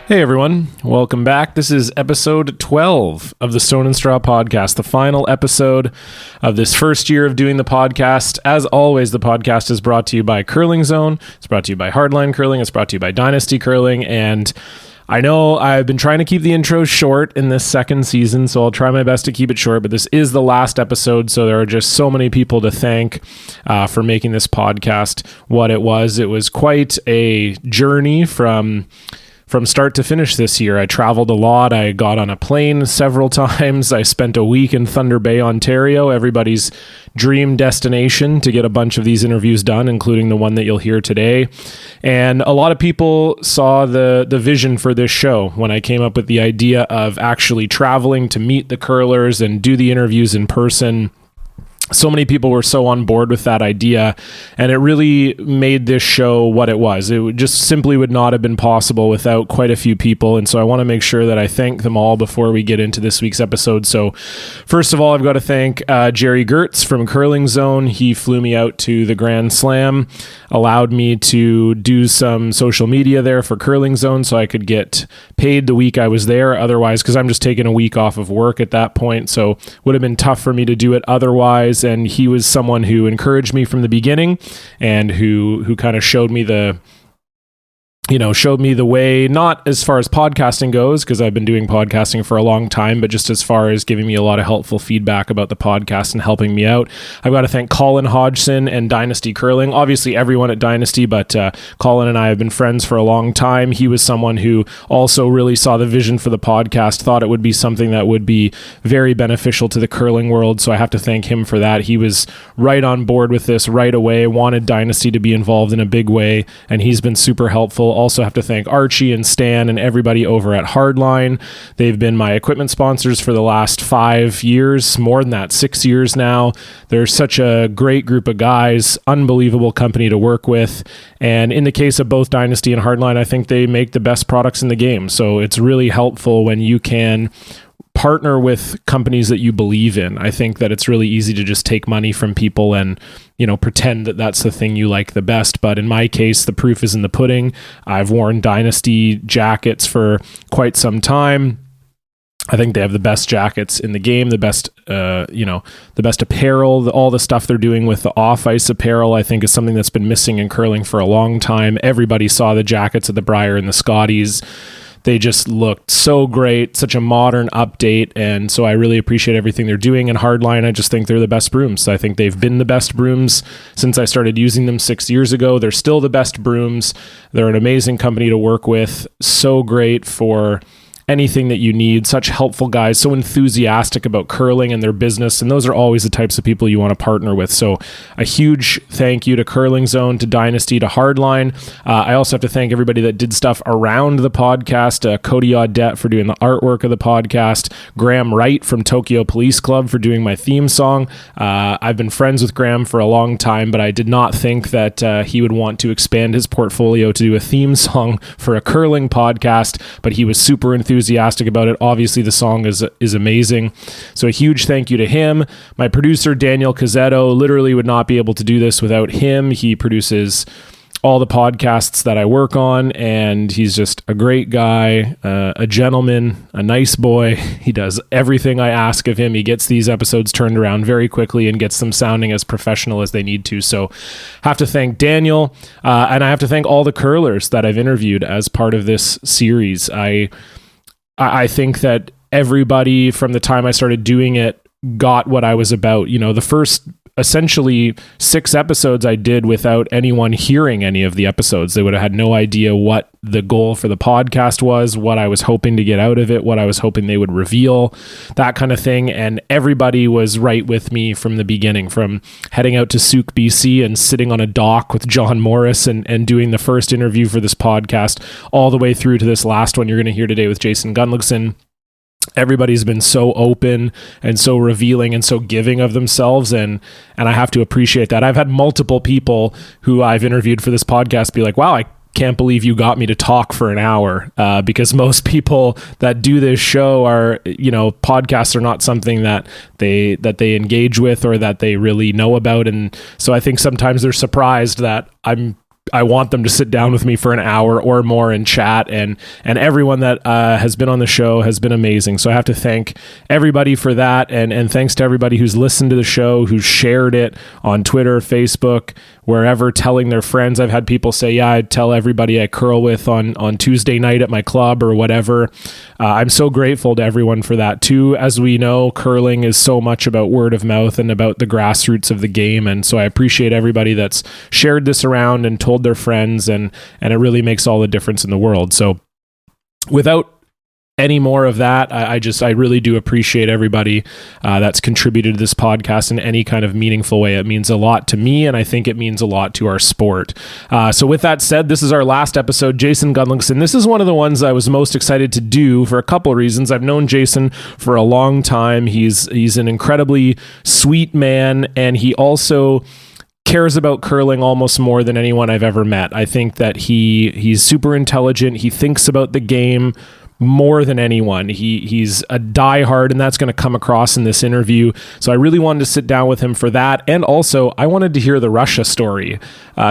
Hey everyone, welcome back. This is episode 12 of the Stone and Straw podcast, the final episode of this first year of doing the podcast. As always, the podcast is brought to you by Curling Zone. It's brought to you by Hardline Curling. It's brought to you by Dynasty Curling. And I know I've been trying to keep the intros short in this second season, so I'll try my best to keep it short, but this is the last episode, so there are just so many people to thank for making this podcast what it was. It was quite a journey from start to finish this year. I traveled a lot. I got on a plane several times. I spent a week in Thunder Bay, Ontario, everybody's dream destination to get a bunch of these interviews done, including the one that you'll hear today. And a lot of people saw the vision for this show when I came up with the idea of actually traveling to meet the curlers and do the interviews in person. So many people were so on board with that idea, and it really made this show what it was. It just simply would not have been possible without quite a few people, and so I want to make sure that I thank them all before we get into this week's episode. So first of all, I've got to thank Jerry Gertz from Curling Zone. He flew me out to the Grand Slam, allowed me to do some social media there for Curling Zone so I could get paid the week I was there. Otherwise, because I'm just taking a week off of work at that point, so would have been tough for me to do it otherwise. And he was someone who encouraged me from the beginning and who kind of showed me the way, not as far as podcasting goes, because I've been doing podcasting for a long time, but just as far as giving me a lot of helpful feedback about the podcast and helping me out. I've got to thank Colin Hodgson and Dynasty Curling. Obviously everyone at Dynasty, but Colin and I have been friends for a long time. He was someone who also really saw the vision for the podcast, thought it would be something that would be very beneficial to the curling world. So I have to thank him for that. He was right on board with this right away, wanted Dynasty to be involved in a big way, and he's been super helpful. Also have to thank Archie and Stan and everybody over at Hardline. They've been my equipment sponsors for the last 5 years, more than that, 6 years now. They're such a great group of guys, unbelievable company to work with. And in the case of both Dynasty and Hardline, I think they make the best products in the game. So it's really helpful when you can partner with companies that you believe in. I think that it's really easy to just take money from people and, pretend that that's the thing you like the best. But in my case, the proof is in the pudding. I've worn Dynasty jackets for quite some time. I think they have the best jackets in the game, the best, the best apparel. All the stuff they're doing with the off-ice apparel, I think, is something that's been missing in curling for a long time. Everybody saw the jackets at the Brier and the Scotties. They just looked so great, such a modern update, and so I really appreciate everything they're doing. And Hardline, I just think they're the best brooms. I think they've been the best brooms since I started using them 6 years ago. They're still the best brooms. They're an amazing company to work with, so great for anything that you need, such helpful guys, so enthusiastic about curling and their business, and those are always the types of people you want to partner with. So a huge thank you to Curling Zone, to Dynasty, to Hardline. I also have to thank everybody that did stuff around the podcast, Cody Audette for doing the artwork of the podcast, Graham Wright from Tokyo Police Club for doing my theme song. I've been friends with Graham for a long time, but I did not think that he would want to expand his portfolio to do a theme song for a curling podcast, but he was super enthusiastic about it. Obviously, the song is amazing. So a huge thank you to him. My producer, Daniel Cazzetto, literally would not be able to do this without him. He produces all the podcasts that I work on, and he's just a great guy, a gentleman, a nice boy. He does everything I ask of him. He gets these episodes turned around very quickly and gets them sounding as professional as they need to. So have to thank Daniel, and I have to thank all the curlers that I've interviewed as part of this series. I think that everybody from the time I started doing it got what I was about. The first essentially 6 episodes I did without anyone hearing any of the episodes. They would have had no idea what the goal for the podcast was, what I was hoping to get out of it, what I was hoping they would reveal, that kind of thing. And everybody was right with me from the beginning, from heading out to Souk, BC and sitting on a dock with John Morris and doing the first interview for this podcast, all the way through to this last one you're going to hear today with Jason Gunnlaugson. Everybody's been so open and so revealing and so giving of themselves, and I have to appreciate that. I've had multiple people who I've interviewed for this podcast be like, wow, I can't believe you got me to talk for an hour, because most people that do this show are, podcasts are not something that they engage with or that they really know about. And so I think sometimes they're surprised that I'm I want them to sit down with me for an hour or more and chat, and everyone that has been on the show has been amazing. So I have to thank everybody for that, and thanks to everybody who's listened to the show, who's shared it on Twitter, Facebook, wherever, telling their friends. I've had people say, yeah, I tell everybody I curl with on Tuesday night at my club or whatever. I'm so grateful to everyone for that too. As we know, curling is so much about word of mouth and about the grassroots of the game, and so I appreciate everybody that's shared this around and told their friends, and it really makes all the difference in the world. So without any more of that, I really do appreciate everybody that's contributed to this podcast in any kind of meaningful way. It means a lot to me, and I think it means a lot to our sport. So with that said, this is our last episode. Jason Gunnlaugson. This is one of the ones I was most excited to do for a couple of reasons. I've known Jason for a long time. He's an incredibly sweet man, and he also cares about curling almost more than anyone I've ever met. I think that he's super intelligent. He thinks about the game more than anyone. He's a diehard, and that's going to come across in this interview. So I really wanted to sit down with him for that. And also, I wanted to hear the Russia story.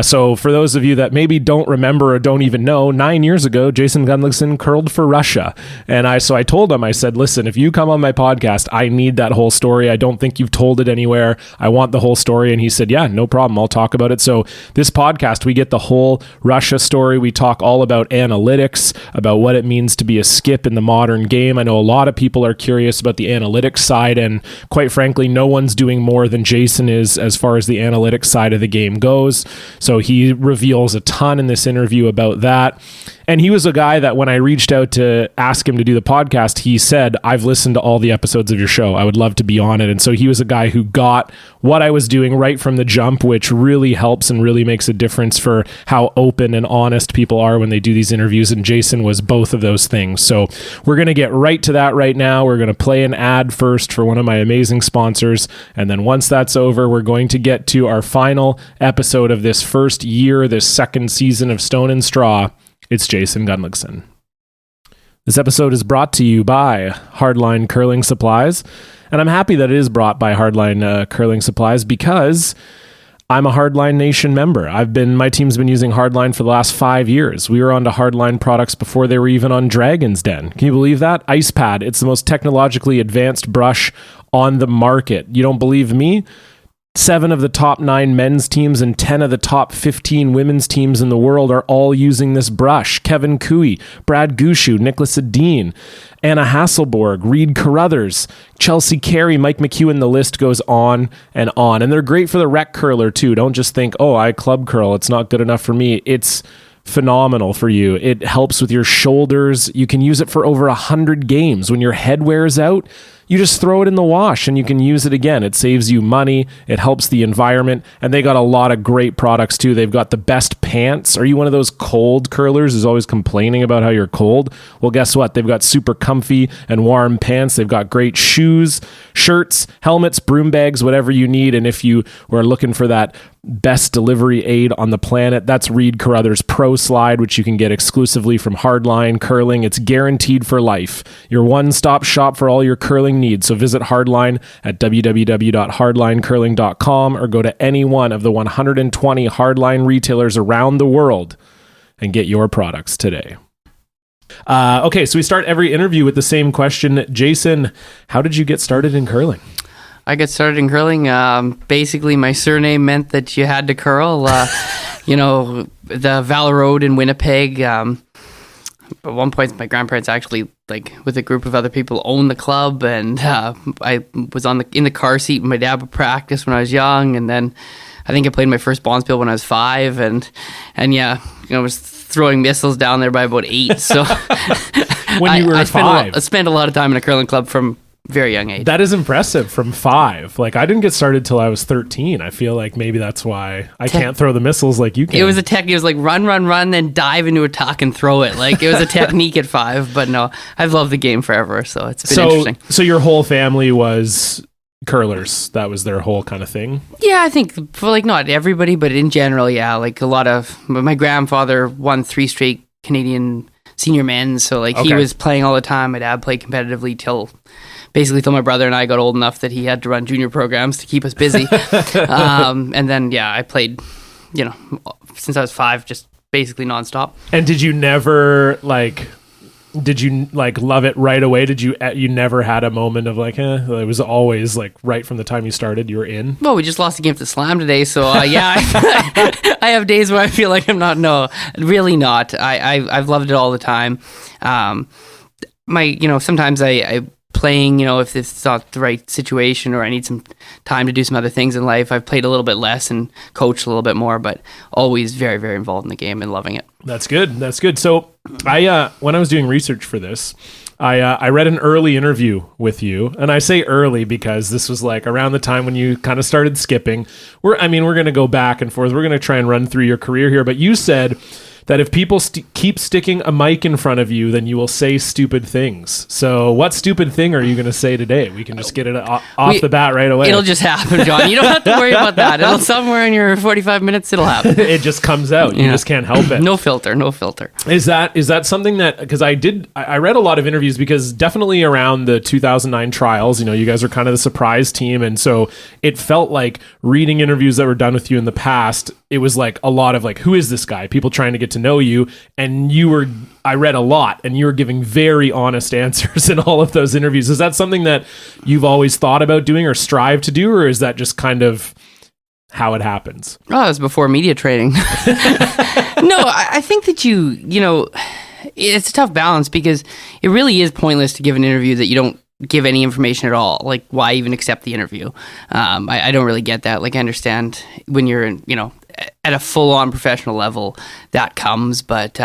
So for those of you that maybe don't remember or don't even know, 9 years ago, Jason Gunnlaugson curled for Russia. And I told him, I said, listen, if you come on my podcast, I need that whole story. I don't think you've told it anywhere. I want the whole story. And he said, yeah, no problem. I'll talk about it. So this podcast, we get the whole Russia story. We talk all about analytics, about what it means to be a skip in the modern game. I know a lot of people are curious about the analytics side, and quite frankly, no one's doing more than Jason is as far as the analytics side of the game goes. So he reveals a ton in this interview about that. And he was a guy that when I reached out to ask him to do the podcast, he said, I've listened to all the episodes of your show. I would love to be on it. And so he was a guy who got what I was doing right from the jump, which really helps and really makes a difference for how open and honest people are when they do these interviews. And Jason was both of those things. So we're going to get right to that right now. We're going to play an ad first for one of my amazing sponsors. And then once that's over, we're going to get to our final episode of this first year, this second season of Stone and Straw. It's Jason Gunnlaugson. This episode is brought to you by Hardline Curling Supplies, and I'm happy that it is brought by Hardline Curling Supplies because I'm a Hardline Nation member. My team's been using Hardline for the last 5 years. We were onto Hardline products before they were even on Dragon's Den. Can you believe that? Ice Pad. It's the most technologically advanced brush on the market. You don't believe me? 7 of the top 9 men's teams and 10 of the top 15 women's teams in the world are all using this brush. Kevin Cooey, Brad Gushu, Nicholas Adine, Anna Hasselborg, Reed Carruthers, Chelsea Carey, Mike McEwen, the list goes on. And they're great for the rec curler too. Don't just think, oh, I club curl, it's not good enough for me. It's phenomenal for you. It helps with your shoulders. You can use it for over 100 games. When your head wears out, you just throw it in the wash and you can use it again. It saves you money. It helps the environment. And they got a lot of great products too. They've got the best pants. Are you one of those cold curlers who's always complaining about how you're cold? Well, guess what? They've got super comfy and warm pants. They've got great shoes, shirts, helmets, broom bags, whatever you need. And if you were looking for that best delivery aid on the planet, that's Reed Carruthers Pro Slide, which you can get exclusively from Hardline Curling. It's guaranteed for life. Your one-stop shop for all your curling needs. So visit Hardline at www.hardlinecurling.com or go to any one of the 120 Hardline retailers around the world and get your products today. Okay, so we start every interview with the same question. Jason, how did you get started in curling? I got started in curling. Basically, my surname meant that you had to curl. The Valley Road in Winnipeg. At one point, my grandparents actually, with a group of other people, owned the club, and I was in the car seat. My dad would practice when I was young, and then I think I played my first bonspiel when I was 5, and I was throwing missiles down there by about 8. So when you were 5, I spent a lot of time in a curling club from very young age. That is impressive from 5. I didn't get started till I was 13. I feel like maybe that's why I can't throw the missiles like you can. It was a technique. It was run, then dive into a tuck and throw it. It was a technique at 5. But no, I've loved the game forever, so it's been interesting. So your whole family was curlers. That was their whole kind of thing? Yeah, I think for not everybody, but in general, yeah. A lot of my grandfather won 3 straight Canadian senior men's, so he was playing all the time. My dad played competitively till my brother and I got old enough that he had to run junior programs to keep us busy. And then, I played since I was 5, just basically nonstop. And did you never love it right away? Did you never had a moment of like, it was always like right from the time you started, you were in? Well, we just lost the game to Slam today, so yeah, I have days where I feel like I'm not. No, really not. I've loved it all the time. Sometimes I playing, if it's not the right situation or I need some time to do some other things in life, I've played a little bit less and coached a little bit more, but always very, very involved in the game and loving it. That's good. So when I was doing research for this, I read an early interview with you, and I say early because this was like around the time when you kind of started skipping. We're going to go back and forth. We're going to try and run through your career here, but you said that if people keep sticking a mic in front of you, then you will say stupid things. So what stupid thing are you going to say today? We can just get it off the bat right away. It'll just happen, John. You don't have to worry about that. It'll somewhere in your 45 minutes, it'll happen. It just comes out. You just can't help it. No filter. Is that something that, because I read a lot of interviews, because definitely around the 2009 trials, you guys are kind of the surprise team. And so it felt like reading interviews that were done with you in the past, it was like a lot of like, who is this guy? People trying to get to know you. And I read a lot, and you were giving very honest answers in all of those interviews. Is that something that you've always thought about doing or strive to do, or is that just kind of how it happens? Oh, it was before media training. No, I think that it's a tough balance, because it really is pointless to give an interview that you don't give any information at all. Like, why even accept the interview? I don't really get that. Like, I understand when you're at a full-on professional level that comes, but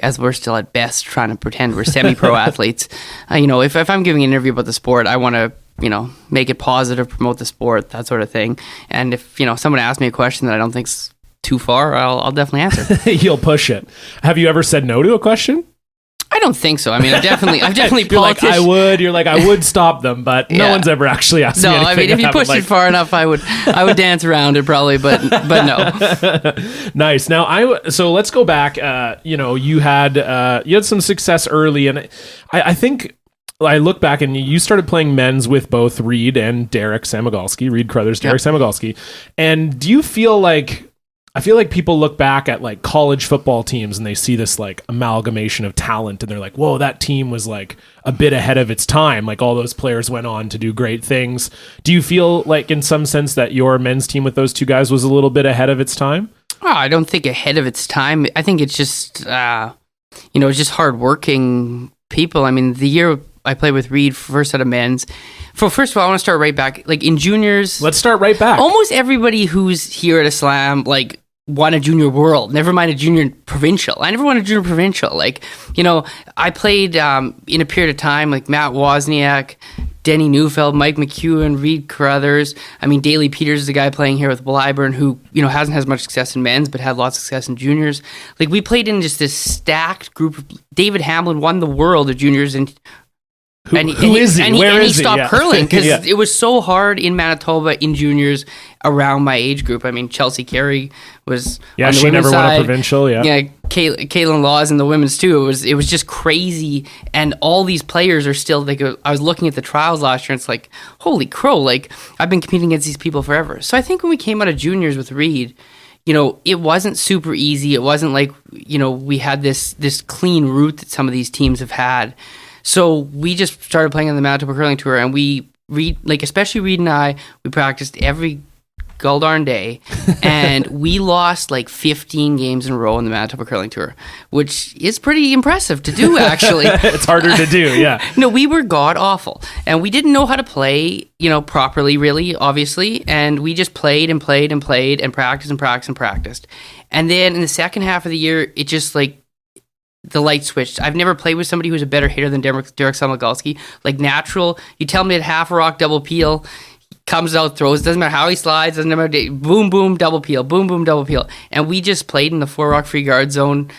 as we're still at best trying to pretend we're semi-pro athletes, if I'm giving an interview about the sport, I want to make it positive, promote the sport, that sort of thing. And if someone asks me a question that I don't think's too far, I'll definitely answer. You'll push it. Have you ever said no to a question? I don't think so. I mean, I've definitely You're like, I would stop them, but no one's ever actually asked me anything. No, I mean, if you pushed it far enough, I would dance around it probably, but no. Nice. Now, so let's go back. You had some success early, and I think I look back and you started playing men's with both Reed and Derek Samagalski, Reed Crothers, Derek Samagalski. And do you feel like, I feel like people look back at like college football teams and they see this like amalgamation of talent, and they're like, whoa, that team was like a bit ahead of its time. Like all those players went on to do great things. Do you feel like in some sense that your men's team with those two guys was a little bit ahead of its time? Oh, I don't think ahead of its time. I think it's just, it's just hardworking people. I mean, the year I played with Reed, first set of men's. First of all, I want to start right back. Like in juniors. Let's start right back. Almost everybody who's here at a Slam, like, won a junior world, never mind a junior provincial. I never won a junior provincial. Like, I played in a period of time like Matt Wozniak, Denny Neufeld, Mike McEwen, Reed Crothers. I mean, Daley Peters is a guy playing here with Blyburn who, hasn't had as much success in men's, but had lots of success in juniors. Like, we played in just this stacked group. David Hamlin won the world of juniors, and Who is he? Where is he? He stopped curling because it was so hard in Manitoba in juniors around my age group. I mean, Chelsea Carey was on the she women's never side. won a provincial. Caitlin Laws in the women's too. It was just crazy, and all these players are still. I was looking at the trials last year, and it's like, holy crow! Like, I've been competing against these people forever. So I think when we came out of juniors with Reed, it wasn't super easy. It wasn't like we had this clean route that some of these teams have had. So we just started playing on the Manitoba Curling Tour, and especially Reed and I, we practiced every gall darn day, and we lost like 15 games in a row in the Manitoba Curling Tour, which is pretty impressive to do, actually. It's harder to do, yeah. No, we were god awful, and we didn't know how to play, properly, really, obviously, and we just played and played and played and practiced and practiced and practiced. And then in the second half of the year, it just like, the light switched. I've never played with somebody who's a better hitter than Derek Samagalski. Like, natural, you tell me at half a rock double peel, comes out, throws, doesn't matter how he slides, doesn't matter, boom, boom, double peel, boom, boom, double peel. And we just played in the 4 rock free guard zone,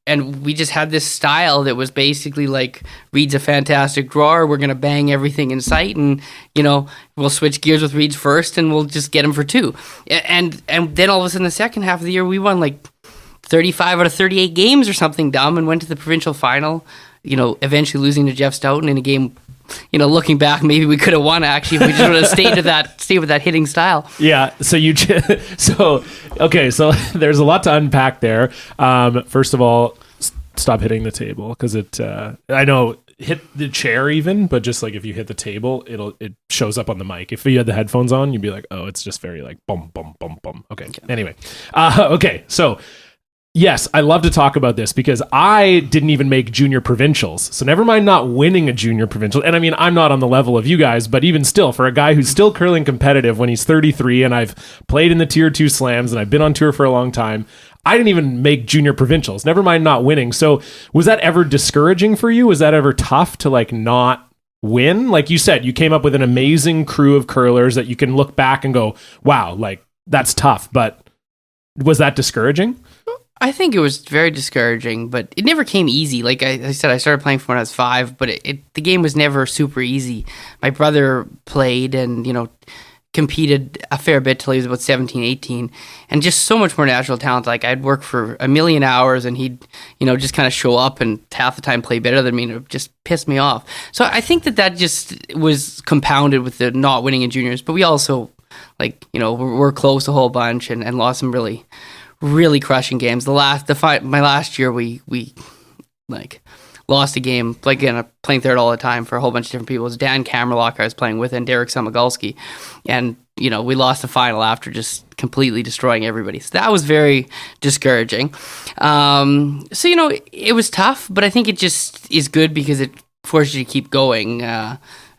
and we just had this style that was basically like, Reed's a fantastic drawer, we're going to bang everything in sight, and, we'll switch gears with Reed's first, and we'll just get him for 2. And then all of a sudden, the second half of the year, we won like 35 out of 38 games or something dumb, and went to the provincial final, eventually losing to Jeff Stoughton in a game looking back, maybe we could have won actually if we just would have stayed with that hitting style. Yeah. So so there's a lot to unpack there. First of all, stop hitting the table because I know hit the chair even, but just like if you hit the table, it shows up on the mic. If you had the headphones on, you'd be like, oh, it's just very like bum bum bum bum. Okay. Anyway, okay. So yes, I love to talk about this because I didn't even make junior provincials. So never mind not winning a junior provincial. And I mean, I'm not on the level of you guys, but even still, for a guy who's still curling competitive when he's 33 and I've played in the Tier 2 slams and I've been on tour for a long time, I didn't even make junior provincials, never mind not winning. So was that ever discouraging for you? Was that ever tough to like not win? Like you said, you came up with an amazing crew of curlers that you can look back and go, wow, like that's tough. But was that discouraging? I think it was very discouraging, but it never came easy. Like I said, I started playing from when I was 5, but the game was never super easy. My brother played and, competed a fair bit till he was about 17, 18, and just so much more natural talent. Like I'd work for a million hours and he'd, just kind of show up and half the time play better than me, and it just pissed me off. So I think that just was compounded with the not winning in juniors, but we also we're close a whole bunch and lost some really, really crushing games. My last year we lost a game, again, playing third all the time for a whole bunch of different people. It was Dan Kamerlock I was playing with and Derek Samagalski. And, we lost the final after just completely destroying everybody. So that was very discouraging. It was tough, but I think it just is good because it forces you to keep going.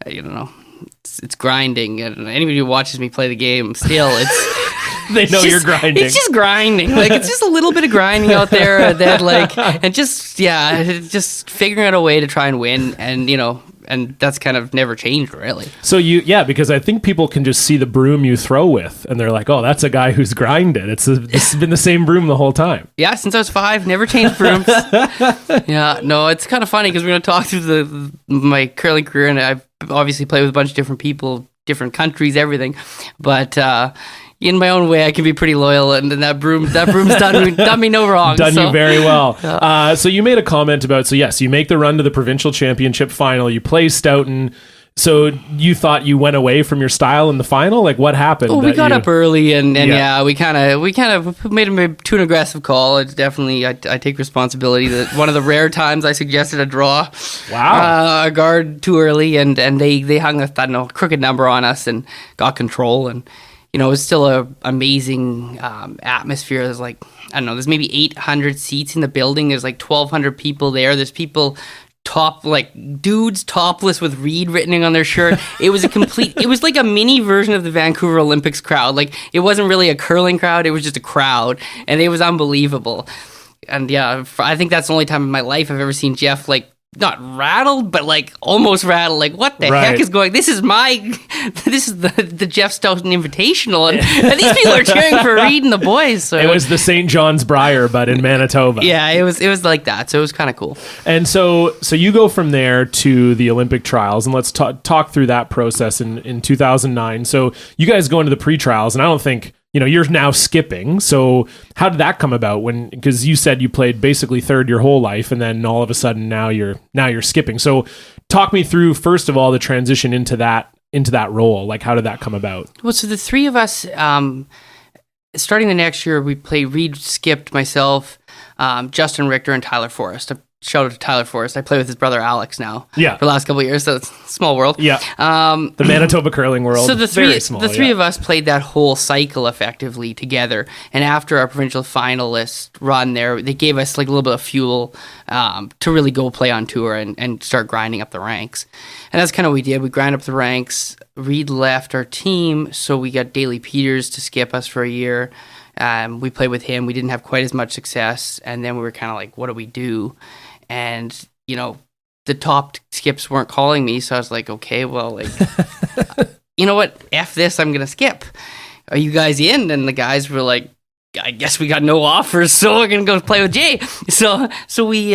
It's grinding. And anybody who watches me play the game still, it's... They know you're grinding. It's just grinding. It's just a little bit of grinding out there and just figuring out a way to try and win. And that's kind of never changed really. So because I think people can just see the broom you throw with and they're like, oh, that's a guy who's grinded. It's been the same broom the whole time. Yeah. Since I was 5, never changed brooms. Yeah. No, it's kind of funny because we're going to talk through my curling career, and I've obviously played with a bunch of different people, different countries, everything. But, in my own way, I can be pretty loyal, and that broom's done me no wrong. You very well. So you made a comment about, yes, you make the run to the provincial championship final, you play Stoughton. So you thought you went away from your style in the final? Like what happened? Well, we got up early and we kind of made a too aggressive call. It's definitely, I take responsibility that one of the rare times I suggested a draw. Wow. A guard too early, and they hung a crooked number on us and got control, and it was still an amazing atmosphere. There's there's maybe 800 seats in the building. There's 1,200 people there. There's people dudes topless with Reed written on their shirt. It was it was like a mini version of the Vancouver Olympics crowd. It wasn't really a curling crowd. It was just a crowd, and it was unbelievable. And yeah, I think that's the only time in my life I've ever seen Jeff not rattled, but almost rattled. What the heck is going? This is the Jeff Stoughton Invitational, and these people are cheering for Reed and the boys. So it was the St. John's Briar, but in Manitoba. Yeah, it was like that. So it was kind of cool. And so you go from there to the Olympic trials, and let's talk through that process in 2009. So you guys go into the pre-trials, and I don't think. You're now skipping. So how did that come about? Because you said you played basically third your whole life, and then all of a sudden now you're skipping. So talk me through first of all the transition into that role. How did that come about? Well, so the three of us, starting the next year, we played. Reed skipped, myself, Justin Richter, and Tyler Forrest. Shout out to Tyler Forrest. I play with his brother Alex now. Yeah. For the last couple of years, so it's a small world. Yeah. The Manitoba curling world. So the three of us played that whole cycle effectively together. And after our provincial finalist run there, they gave us a little bit of fuel to really go play on tour and start grinding up the ranks. And that's kind of what we did. We grind up the ranks. Reed left our team, so we got Daley Peters to skip us for a year. We played with him. We didn't have quite as much success. And then we were kind of what do we do? And, the top skips weren't calling me. So I was like, okay, well, you know what? F this, I'm going to skip. Are you guys in? And the guys were like, I guess we got no offers, so we're going to go play with Jay. So we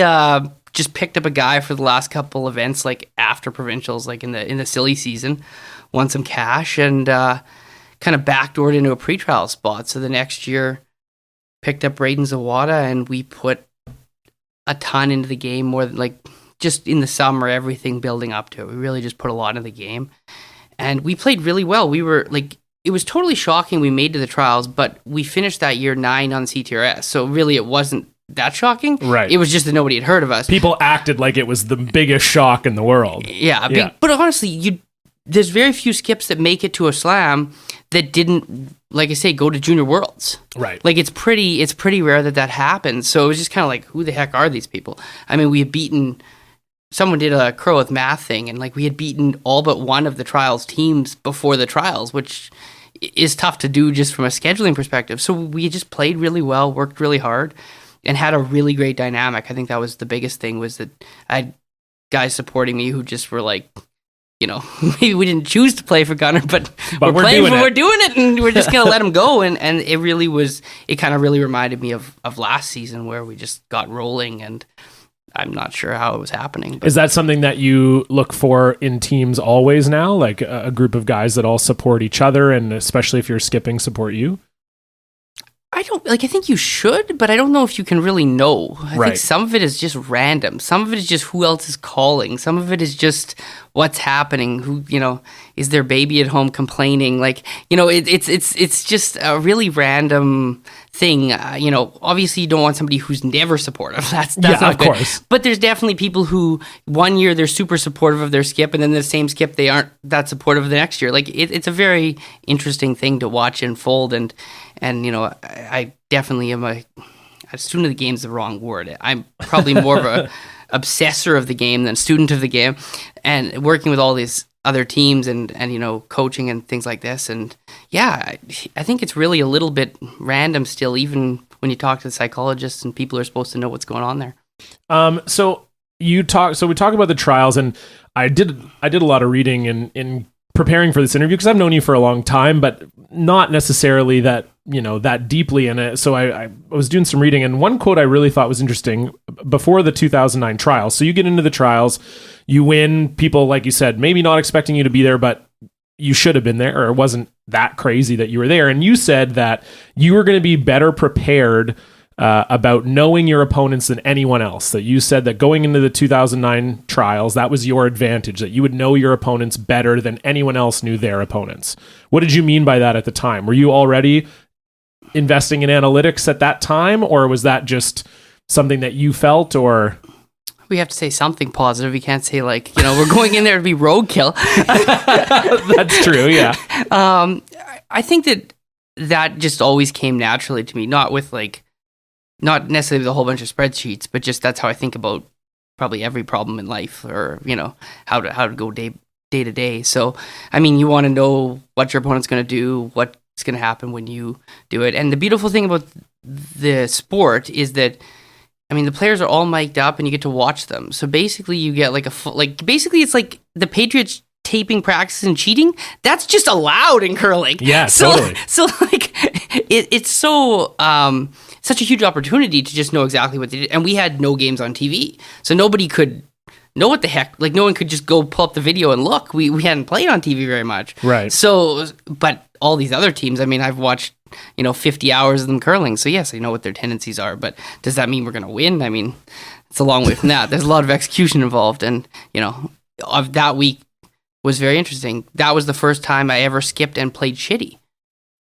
just picked up a guy for the last couple events, after provincials, in the silly season, won some cash, and kind of backdoored into a pretrial spot. So the next year, picked up Braden Zawada, and we put a ton into the game, more than just in the summer, everything building up to it. We really just put a lot in the game. And we played really well. We were like, it was totally shocking we made to the trials, but we finished that year 9 on CTRS. So really, it wasn't that shocking. Right. It was just that nobody had heard of us. People acted like it was the biggest shock in the world. Yeah. But honestly, there's very few skips that make it to a slam that didn't, like I say, go to Junior Worlds. Right. Like it's pretty rare that happens. So it was just kind of like, who the heck are these people? I mean, we had beaten. Someone did a Curl with Math thing, and like we had beaten all but one of the trials teams before the trials, which is tough to do just from a scheduling perspective. So we just played really well, worked really hard, and had a really great dynamic. I think that was the biggest thing, was that I had guys supporting me who just were like, you know, maybe we didn't choose to play for Gunner, but we're playing, we're doing it, and we're just gonna let him go. And it really was. It kind of really reminded me of last season, where we just got rolling, and I'm not sure how it was happening. But. Is that something that you look for in teams always now? Like a group of guys that all support each other, and especially if you're skipping, support you? I think you should, but I don't know if you can really know. I think some of it is just random. Some of it is just who else is calling. Some of it is just what's happening. Who, you know, is their baby at home complaining? Like, you know, it's just a really random thing. You know, obviously you don't want somebody who's never supportive. That's not of good. Course. But there's definitely people who 1 year they're super supportive of their skip, and then the same skip they aren't that supportive the next year. Like it's a very interesting thing to watch unfold. And you know, I definitely am a student of the game is the wrong word. I'm probably more of a obsessor of the game than student of the game, and working with all these other teams and you know, coaching and things like this. And yeah, I think it's really a little bit random still, even when you talk to the psychologists and people are supposed to know what's going on there. So we talk about the trials, and I did a lot of reading in preparing for this interview, because I've known you for a long time, but not necessarily that, you know, that deeply in it. So I was doing some reading, and one quote I really thought was interesting before the 2009 trials. So you get into the trials, you win, people, like you said, maybe not expecting you to be there, but you should have been there, or it wasn't that crazy that you were there. And you said that you were going to be better prepared about knowing your opponents than anyone else. That you said that going into the 2009 trials, that was your advantage, that you would know your opponents better than anyone else knew their opponents. What did you mean by that at the time? Were you already investing in analytics at that time, or was that just something that you felt? Or we have to say something positive. We can't say, like, you know, we're going in there to be roadkill. That's true, yeah. I think that just always came naturally to me, not necessarily with a whole bunch of spreadsheets, but just that's how I think about probably every problem in life, or, you know, how to go day to day. So, I mean, you want to know what your opponent's going to do, what's going to happen when you do it. And the beautiful thing about the sport is that, I mean, the players are all mic'd up and you get to watch them. So basically you get like basically it's like the Patriots taping practice and cheating. That's just allowed in curling. Yeah, totally. So like it's so such a huge opportunity to just know exactly what they did. And we had no games on TV, so nobody could know what the heck. Like, no one could just go pull up the video and look. We hadn't played on TV very much, right? So, but all these other teams, I mean, I've watched 50 hours of them curling. So yes, I know what their tendencies are. But does that mean we're going to win? I mean, it's a long way from that. There's a lot of execution involved, and of that week was very interesting. That was the first time I ever skipped and played shitty.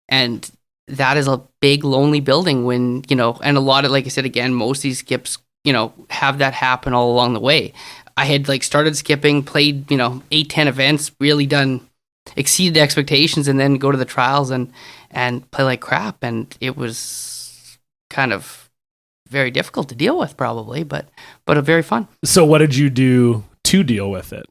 And that is a big, lonely building when, and a lot of, like I said, again, most of these skips, have that happen all along the way. I had started skipping, played, 8-10 events, really exceeded expectations, and then go to the trials and play like crap. And it was kind of very difficult to deal with, probably, but very fun. So what did you do to deal with it?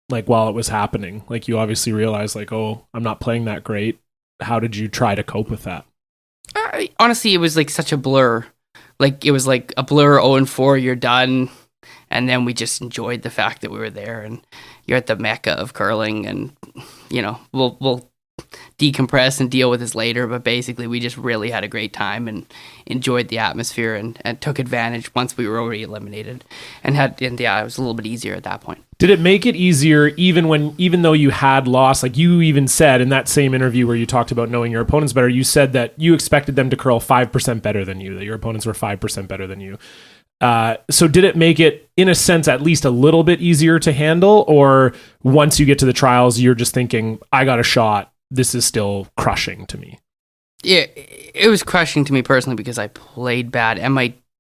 Like, while it was happening, like, you obviously realized, like, oh, I'm not playing that great. How did you try to cope with that? Honestly, it was like such a blur. Like, it was like a blur, 0-4, you're done. And then we just enjoyed the fact that we were there, and you're at the mecca of curling, and, we'll decompress and deal with this later. But basically, we just really had a great time and enjoyed the atmosphere and took advantage once we were already eliminated, and it was a little bit easier at that point. Did it make it easier even though you had lost? Like, you even said in that same interview where you talked about knowing your opponents better, you said that you expected them to curl 5% better than you, that your opponents were 5% better than you. So did it make it, in a sense, at least a little bit easier to handle? Or once you get to the trials, you're just thinking, I got a shot. This is still crushing to me. Yeah, it was crushing to me personally because I played bad, and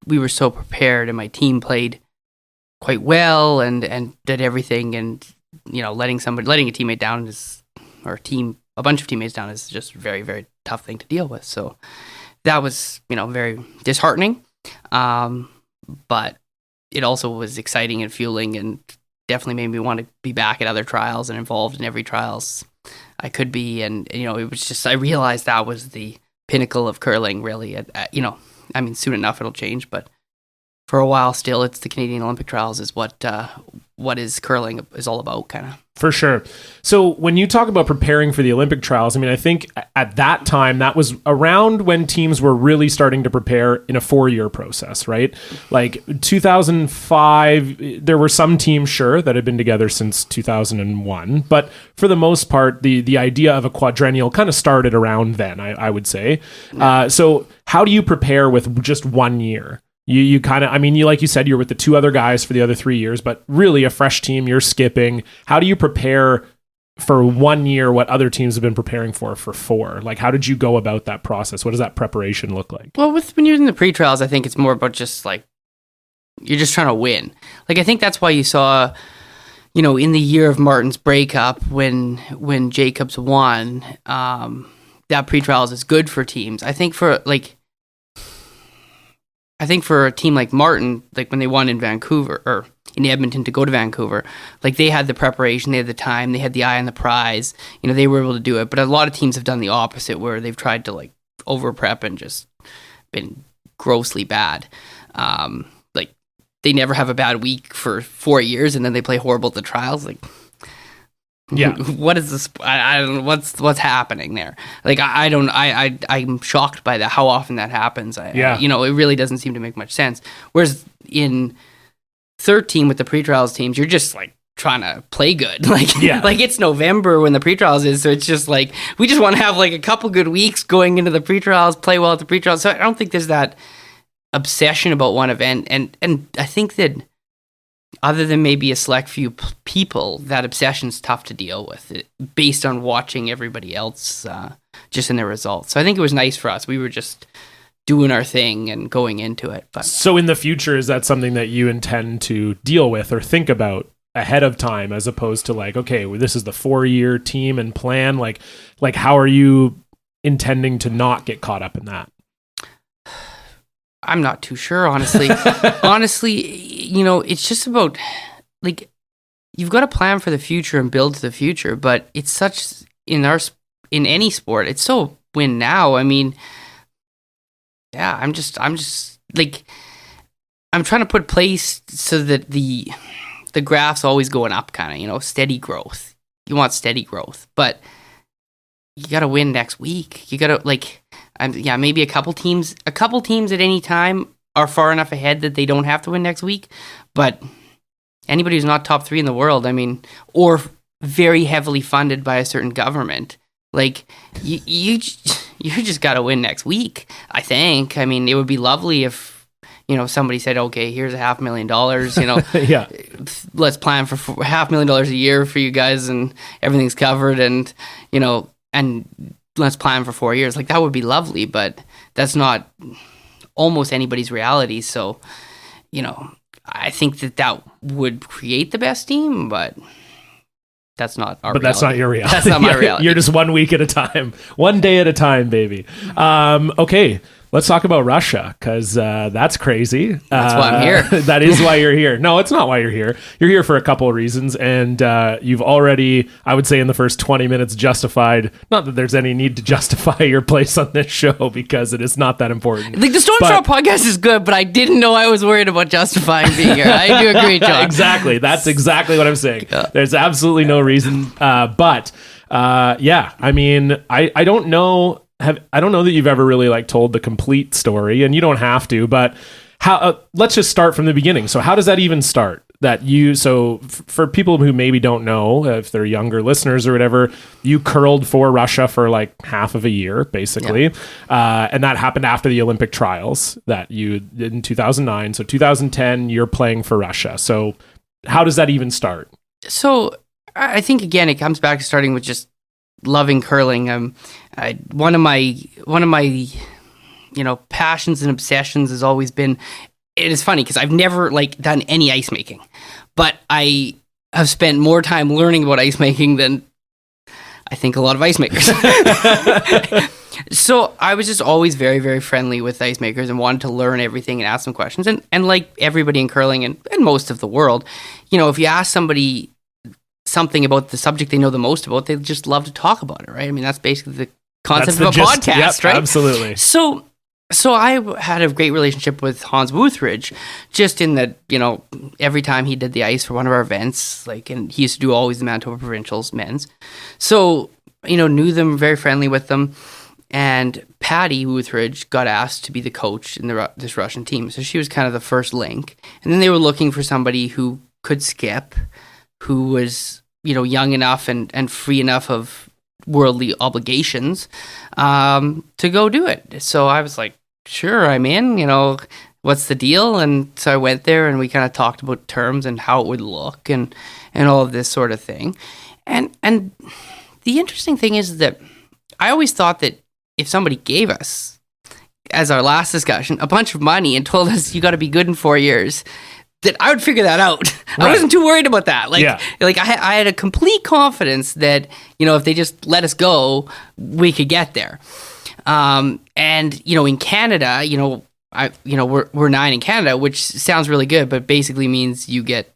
we were so prepared, and my team played quite well and did everything, and letting a teammate down a bunch of teammates down is just a very, very tough thing to deal with. So that was very disheartening, but it also was exciting and fueling, and definitely made me want to be back at other trials and involved in every trials I could be. And it was just, I realized that was the pinnacle of curling, really. Soon enough it'll change, but for a while still, it's the Canadian Olympic trials is what is curling is all about, kind of. For sure. So when you talk about preparing for the Olympic trials, I think at that time, that was around when teams were really starting to prepare in a 4-year process, right? Like 2005, there were some teams, sure, that had been together since 2001. But for the most part, the idea of a quadrennial kind of started around then, I would say. So how do you prepare with just 1 year? You kind of, like you said, you're with the 2 other guys for the other 3 years, but really a fresh team, you're skipping. How do you prepare for 1 year what other teams have been preparing for 4? Like, how did you go about that process? What does that preparation look like? Well, when you're in the pre-trials, I think it's more about just like, you're just trying to win. Like, I think that's why you saw, in the year of Martin's breakup, when Jacobs won, that pre-trials is good for teams. I think for a team like Martin, like when they won in Vancouver or in Edmonton to go to Vancouver, like they had the preparation, they had the time, they had the eye on the prize, they were able to do it. But a lot of teams have done the opposite, where they've tried to like over prep and just been grossly bad. Like they never have a bad week for 4 years, and then they play horrible at the trials. Like, yeah, what is this? I don't know what's happening there. Like I'm shocked by that. How often that happens. It really doesn't seem to make much sense. Whereas in 13 with the pre-trials teams, you're just like trying to play good. Like it's November when the pre-trials is, so it's just like we just want to have like a couple good weeks going into the pre-trials, play well at the pre-trials. So I don't think there's that obsession about one event, and I think that, other than maybe a select few people, that obsession's tough to deal with based on watching everybody else just in their results. So I think it was nice for us. We were just doing our thing and going into it. But so in the future, is that something that you intend to deal with or think about ahead of time, as opposed to like, okay, well, this is the 4-year team and plan? Like how are you intending to not get caught up in that? I'm not too sure, honestly. It's just about, like, you've got to plan for the future and build to the future, but it's such, in any sport, it's so win now. I'm just like, I'm trying to put place so that the graph's always going up, kind of, steady growth. You want steady growth, but you got to win next week. You got to, like, maybe a couple teams at any time are far enough ahead that they don't have to win next week. But anybody who's not top 3 in the world, or very heavily funded by a certain government, like you just got to win next week, I think. It would be lovely if, somebody said, okay, here's $500,000, yeah, let's plan for $500,000 a year for you guys and everything's covered, and, and let's plan for 4 years. Like, that would be lovely, but that's not almost anybody's reality. So, I think that would create the best team, but that's not our reality. But that's not your reality. That's not my reality. You're just 1 week at a time, 1 day at a time, baby. Okay. Let's talk about Russia, because that's crazy. That's why I'm here. That is why you're here. No, it's not why you're here. You're here for a couple of reasons, and you've already, I would say, in the first 20 minutes justified, not that there's any need to justify your place on this show, because it is not that important. Like, the Stone Throw podcast is good, but I didn't know I was worried about justifying being here. I do agree, John. Exactly. That's exactly what I'm saying. Yeah. There's absolutely no reason. I don't know. I don't know that you've ever really like told the complete story, and you don't have to, but how, let's just start from the beginning. So how does that even start? that for people who maybe don't know, if they're younger listeners or whatever, you curled for Russia for like half of a year, basically. And that happened after the Olympic trials that you did in 2009. So 2010, you're playing for Russia. So how does that even start? So I think, again, it comes back to starting with just loving curling. One of my passions and obsessions has always been, it is funny because I've never done any ice making, but I have spent more time learning about ice making than I think a lot of ice makers. So I was just always very, very friendly with ice makers and wanted to learn everything and ask them questions. And like everybody in curling and most of the world, if you ask somebody something about the subject they know the most about, they just love to talk about it, right? I mean, that's basically the concept of a podcast, right? Absolutely. So I had a great relationship with Hans Woothridge, just in that, every time he did the ice for one of our events, and he used to do always the Manitoba Provincials men's. So, knew them, very friendly with them. And Patty Woothridge got asked to be the coach in this Russian team. So she was kind of the first link. And then they were looking for somebody who could skip, who was, young enough and free enough of worldly obligations to go do it. So I was like, sure, I'm in, what's the deal? And so I went there and we kind of talked about terms and how it would look and all of this sort of thing. And the interesting thing is that I always thought that if somebody gave us, as our last discussion, a bunch of money and told us you got to be good in 4 years, that I would figure that out. Right. I wasn't too worried about that. I had a complete confidence that, if they just let us go, we could get there. And in Canada, we're 9 in Canada, which sounds really good, but basically means you get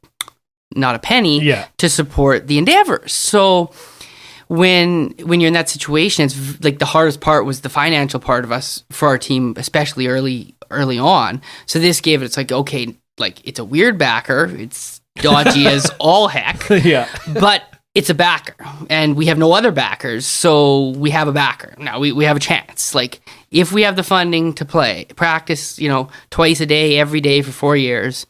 not a penny to support the endeavors. So when you're in that situation, it's like the hardest part was the financial part of us for our team, especially early on. So this gave it, it's like, okay, it's a weird backer. It's dodgy as all heck. But it's a backer and we have no other backers. So we have a backer. Now we have a chance. If we have the funding to practice, twice a day, every day for 4 years,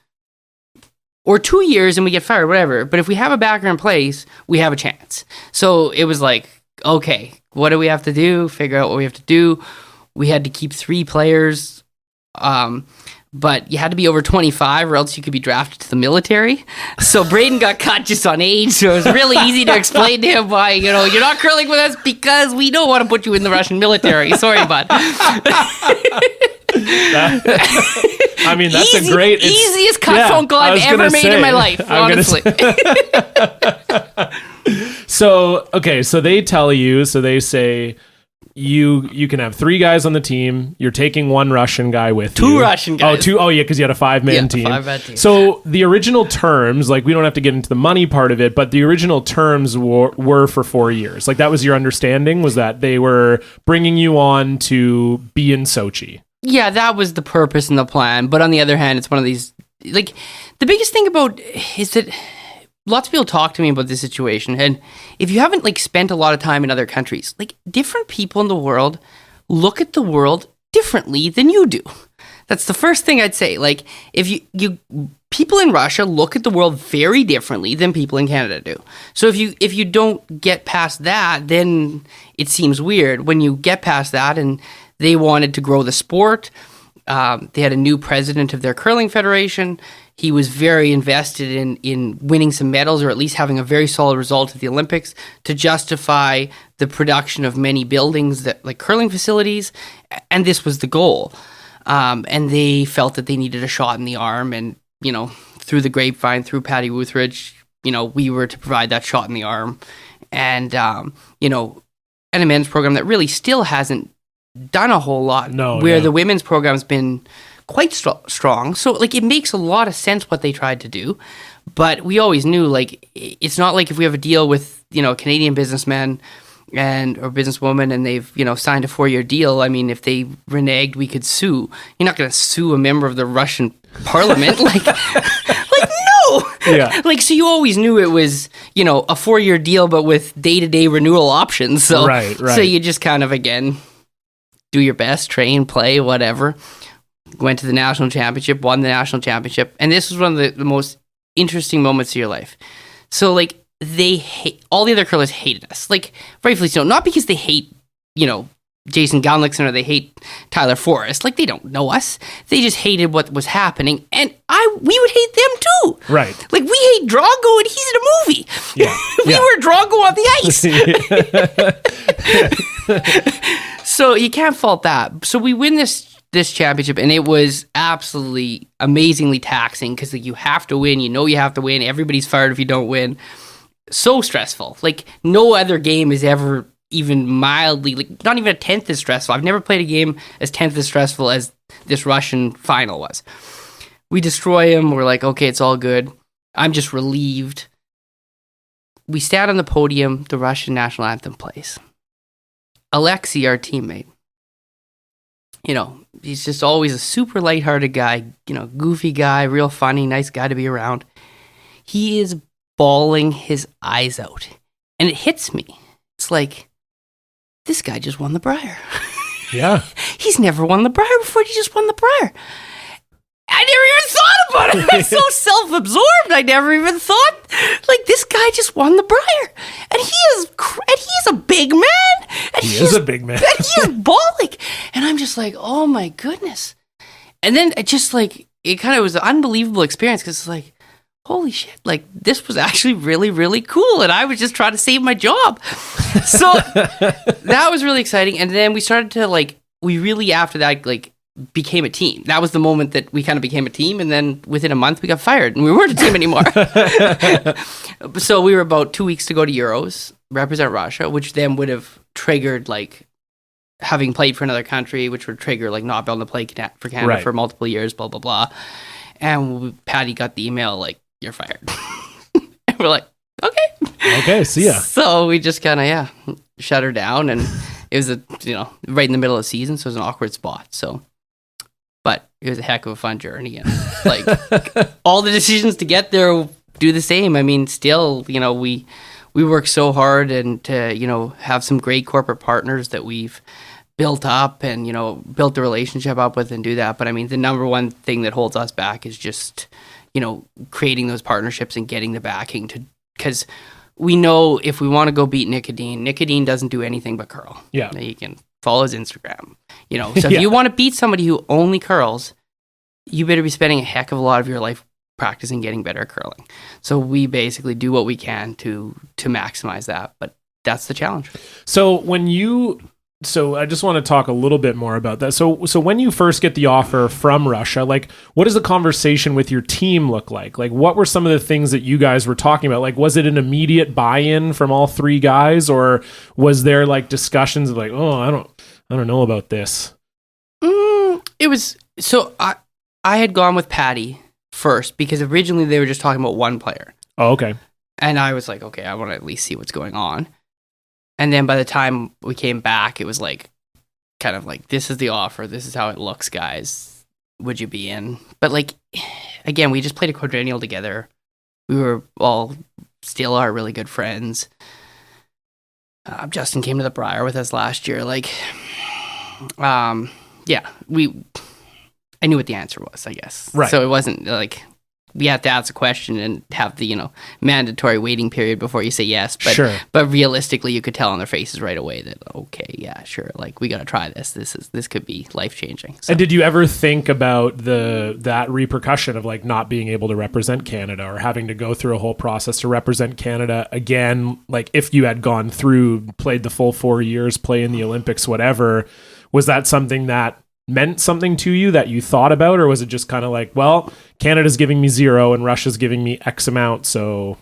or 2 years and we get fired, whatever. But if we have a backer in place, we have a chance. So it was like, okay, what do we have to do? Figure out what we have to do. We had to keep 3 players, but you had to be over 25 or else you could be drafted to the military. So Braden got cut just on age. So it was really easy to explain to him why, you're not curling with us because we don't want to put you in the Russian military. Sorry, bud. That's a great... easiest cut phone call I've ever made in my life, honestly. So they tell you, they say... You can have 3 guys on the team. You're taking 1 Russian guy with you. 2 Russian guys. 2. Oh, yeah, because you had a 5-man team. 5-man team. So the original terms, we don't have to get into the money part of it, but the original terms were for 4 years. That was your understanding, was that they were bringing you on to be in Sochi. Yeah, that was the purpose and the plan. But on the other hand, it's one of these... the biggest thing about is that... Lots of people talk to me about this situation, and if you haven't spent a lot of time in other countries, different people in the world look at the world differently than you do. That's the first thing I'd say. If you people in Russia look at the world very differently than people in Canada do. So if you don't get past that, then it seems weird. When you get past that, and they wanted to grow the sport, they had a new president of their curling federation. He was very invested in winning some medals, or at least having a very solid result at the Olympics, to justify the production of many buildings curling facilities. And this was the goal. And they felt that they needed a shot in the arm. And, through the grapevine, through Patty Woothridge, we were to provide that shot in the arm. And, and a men's program that really still hasn't done a whole lot. The women's program's been quite strong. So it makes a lot of sense what they tried to do. But we always knew it's not if we have a deal with, a Canadian businessman or businesswoman and they've, signed a 4-year deal. I mean, if they reneged, we could sue. You're not going to sue a member of the Russian parliament. No. Yeah. So you always knew it was, a 4-year deal, but with day-to-day renewal options. So, right. So you just kind of, again, do your best, train, play, whatever. Went to the national championship, won the national championship. And this was one of the most interesting moments of your life. So like all the other curlers hated us, like rightfully so, not because they hate, Jason Gunnlaugson or they hate Tyler Forrest. Like, they don't know us. They just hated what was happening, and we would hate them too. Right. Like, we hate Drago, and he's in a movie. Yeah. We were Drago on the ice. So you can't fault that. So we win this championship, and it was absolutely amazingly taxing because you have to win. You have to win. Everybody's fired if you don't win. So stressful. Like, no other game is ever even mildly, like not even a tenth as stressful. I've never played a game as tenth as stressful as this Russian final was. We destroy him. We're like, okay, it's all good. I'm just relieved. We stand on the podium. The Russian national anthem plays. Alexei, our teammate, he's just always a super lighthearted guy, goofy guy, real funny, nice guy to be around. He is bawling his eyes out. And it hits me. It's like, this guy just won the Brier. Yeah. He's never won the Brier before. He just won the Brier. I never even thought about it. I'm so self-absorbed. I never even thought, like, this guy just won the Brier. And he is a big man. And he is a big man. And he is bawling. And I'm just like, oh my goodness. And then it just like, it kind of was an unbelievable experience because it's like, holy shit, like this was actually really, really cool. And I was just trying to save my job. So that was really exciting. And then we started to after that, became a team. That was the moment that we kind of became a team. And then within a month we got fired and we weren't a team anymore. So we were about 2 weeks to go to Euros, represent Russia, which then would have triggered having played for another country, which would trigger not being able to play for Canada for multiple years, blah, blah, blah. And Patty got the email you're fired. And we're like, okay, see ya. So we just kind of shut her down, and it was right in the middle of the season, so it was an awkward spot. So, but it was a heck of a fun journey, and all the decisions to get there do the same. I mean, still, we work so hard and to have some great corporate partners that we've built up and built the relationship up with and do that. But I mean, the number one thing that holds us back is just creating those partnerships and getting the backing because we know if we want to go beat Nicodine doesn't do anything but curl. Yeah, you can follow his Instagram. So if you want to beat somebody who only curls, you better be spending a heck of a lot of your life practicing getting better at curling. So we basically do what we can to maximize that, but that's the challenge. So I just want to talk a little bit more about that. So when you first get the offer from Russia, what does the conversation with your team look like? What were some of the things that you guys were talking about? Was it an immediate buy-in from all three guys, or was there discussions of oh, I don't know about this? It was, so I had gone with Patty first because originally they were just talking about one player. Oh, okay. And I was like, okay, I want to at least see what's going on. And then by the time we came back, it was this is the offer. This is how it looks, guys. Would you be in? But again, we just played a quadrennial together. We were all still are really good friends. Justin came to the Brier with us last year. I knew what the answer was, I guess. Right. So it wasn't we have to ask a question and have the mandatory waiting period before you say yes. But sure. But realistically, you could tell on their faces right away that okay, yeah, sure, we got to try this. This could be life changing. So. And did you ever think about that repercussion of not being able to represent Canada or having to go through a whole process to represent Canada again? If you had gone through, played the full 4 years, play in the Olympics, whatever, was that something that meant something to you that you thought about, or was it just kind of well, Canada's giving me 0 and Russia's giving me X amount, so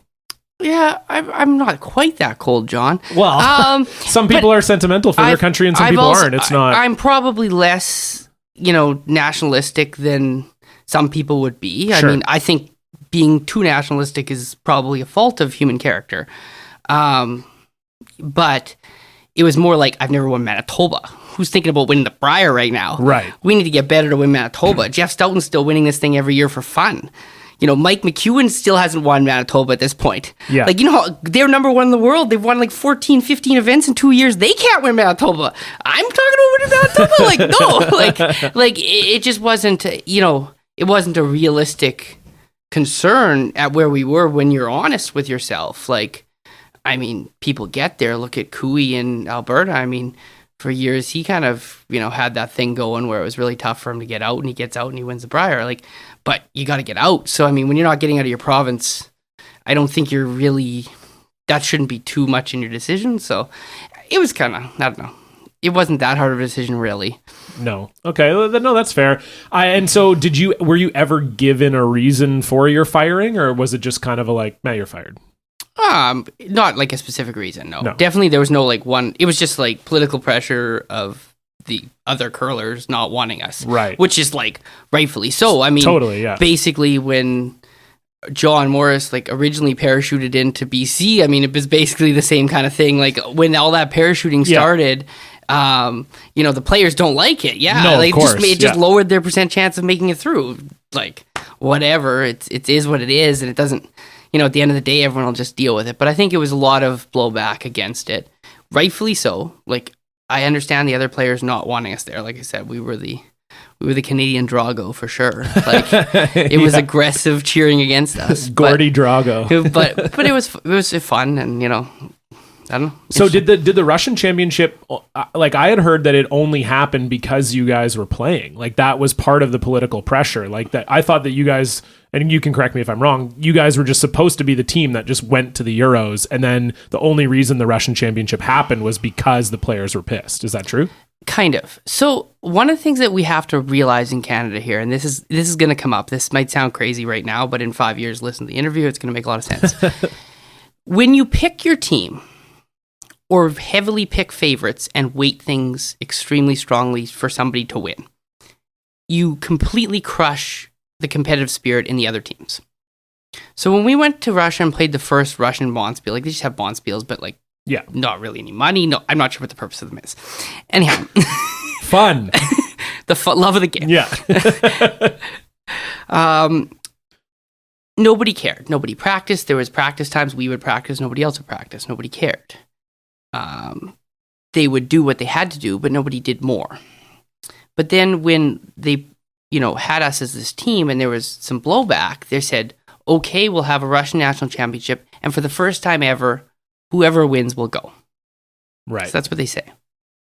yeah, I'm not quite that cold, John. Well, some people are sentimental for their country and some people aren't. It's not. I'm probably less nationalistic than some people would be. Sure. I mean, I think being too nationalistic is probably a fault of human character, but it was more I've never won Manitoba. Who's thinking about winning the Brier right now? Right. We need to get better to win Manitoba. Jeff Stoughton's still winning this thing every year for fun. Mike McEwen still hasn't won Manitoba at this point. Yeah. How they're number one in the world. They've won 14, 15 events in 2 years. They can't win Manitoba. I'm talking about winning Manitoba. No. It just wasn't, it wasn't a realistic concern at where we were when you're honest with yourself. Like, I mean, people get there. Look at Cooey in Alberta. I mean, for years, he kind of, had that thing going where it was really tough for him to get out, and he gets out and he wins the Brier. Like, but you got to get out. So, I mean, when you're not getting out of your province, I don't think that shouldn't be too much in your decision. So it was kind of, I don't know. It wasn't that hard of a decision, really. No. Okay. No, that's fair. And so were you ever given a reason for your firing, or was it just kind of you're fired? Not like a specific reason. No. Definitely there was no one. It was just political pressure of the other curlers not wanting us. Right. Which is rightfully so. I mean, totally, yeah. Basically when John Morris originally parachuted into BC, I mean, it was basically the same kind of thing. When all that parachuting started, the players don't like it. Yeah. No, of course. It just lowered their % chance of making it through. Whatever. It is what it is, and it doesn't, at the end of the day, everyone will just deal with it. But I think it was a lot of blowback against it. Rightfully so. I understand the other players not wanting us there. Like I said, we were the Canadian Drago for sure. It was aggressive cheering against us. Gordy Drago. But it was fun, and I don't know. So did the Russian championship, I had heard that it only happened because you guys were playing. That was part of the political pressure. That I thought that you guys, and you can correct me if I'm wrong, you guys were just supposed to be the team that just went to the Euros, and then the only reason the Russian championship happened was because the players were pissed. Is that true? Kind of. So one of the things that we have to realize in Canada here, and this is going to come up. This might sound crazy right now, but in 5 years, listen to the interview, it's going to make a lot of sense. When you pick your team, or heavily pick favorites and weight things extremely strongly for somebody to win, you completely crush the competitive spirit in the other teams. So when we went to Russia and played the first Russian Bonspiel, they just have Bonspiels, but not really any money. No, I'm not sure what the purpose of them is. Anyhow. Fun. Love of the game. Yeah. Nobody cared. Nobody practiced. There was practice times. We would practice. Nobody else would practice. Nobody cared. They would do what they had to do, but nobody did more. But then when they, had us as this team and there was some blowback, they said, okay, we'll have a Russian national championship. And for the first time ever, whoever wins will go. Right. So that's what they say.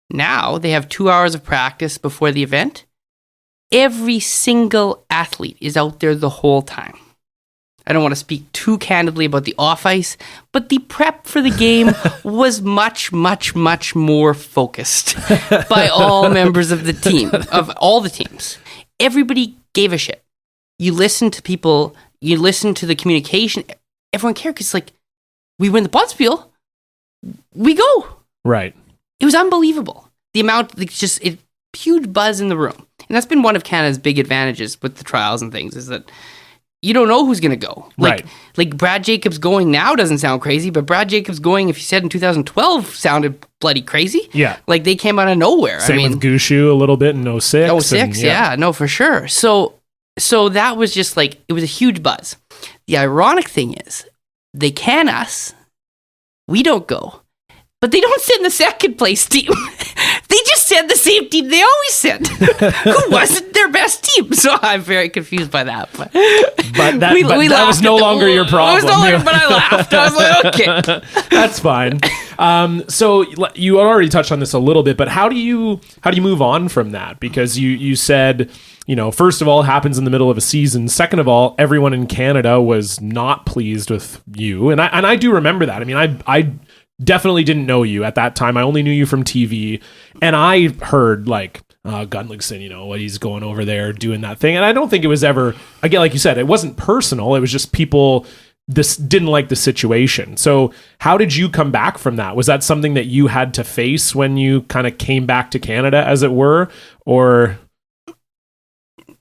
Now they have 2 hours of practice before the event. Every single athlete is out there the whole time. I don't want to speak too candidly about the off ice, but the prep for the game was much, much, much more focused by all members of the team, of all the teams. Everybody gave a shit. You listen to people, you listen to the communication. Everyone cared because, we win the Bonspiel, we go. Right. It was unbelievable. The amount, huge buzz in the room. And that's been one of Canada's big advantages with the trials and things, is that you don't know who's going to go. Right. Brad Jacobs going now doesn't sound crazy, but Brad Jacobs going, if you said in 2012, sounded bloody crazy. Yeah. They came out of nowhere. Same with Gushu a little bit in 06. 06, yeah, no, for sure. So that was just it was a huge buzz. The ironic thing is, they can us, we don't go. But they don't send the second place team. They just send the same team they always send, who wasn't their best team. So I'm very confused by that. But that was no longer your problem. It was no longer, but I laughed. I was okay. That's fine. So you already touched on this a little bit, but how do you move on from that? Because you said, first of all, it happens in the middle of a season. Second of all, everyone in Canada was not pleased with you, and I do remember that. I mean, I definitely didn't know you at that time. I only knew you from TV, and I heard Gunnlaugson, what he's going over there doing that thing. And I don't think it was ever, again, like you said, it wasn't personal. It was just people didn't like the situation. So how did you come back from that? Was that something that you had to face when you kind of came back to Canada, as it were, or?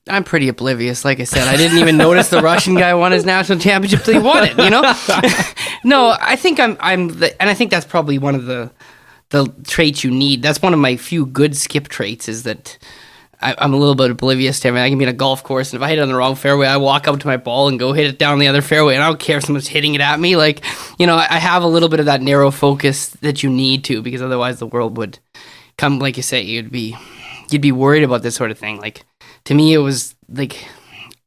I'm pretty oblivious. Like I said, I didn't even notice the Russian guy won his national championship till he won it, No, I think and I think that's probably one of the traits you need. That's one of my few good skip traits, is that I'm a little bit oblivious to everything. I can be in a golf course, and if I hit it on the wrong fairway, I walk up to my ball and go hit it down the other fairway, and I don't care if someone's hitting it at me. I have a little bit of that narrow focus that you need to, because otherwise the world would come, like you say, you'd be worried about this sort of thing. To me, it was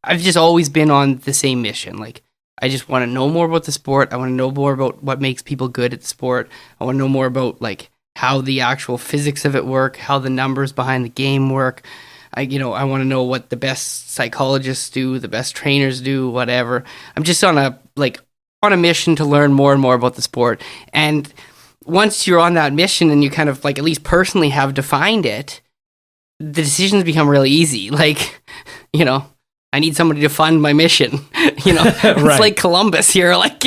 I've just always been on the same mission. Like, I just want to know more about the sport. I want to know more about what makes people good at the sport. I want to know more about like how the actual physics of it work, how the numbers behind the game work. I want to know what the best psychologists do, the best trainers do, whatever. I'm just on a mission to learn more and more about the sport. And once you're on that mission and you kind of like at least personally have defined it, the decisions become really easy. Like, I need somebody to fund my mission. It's Right. like Columbus here. Like,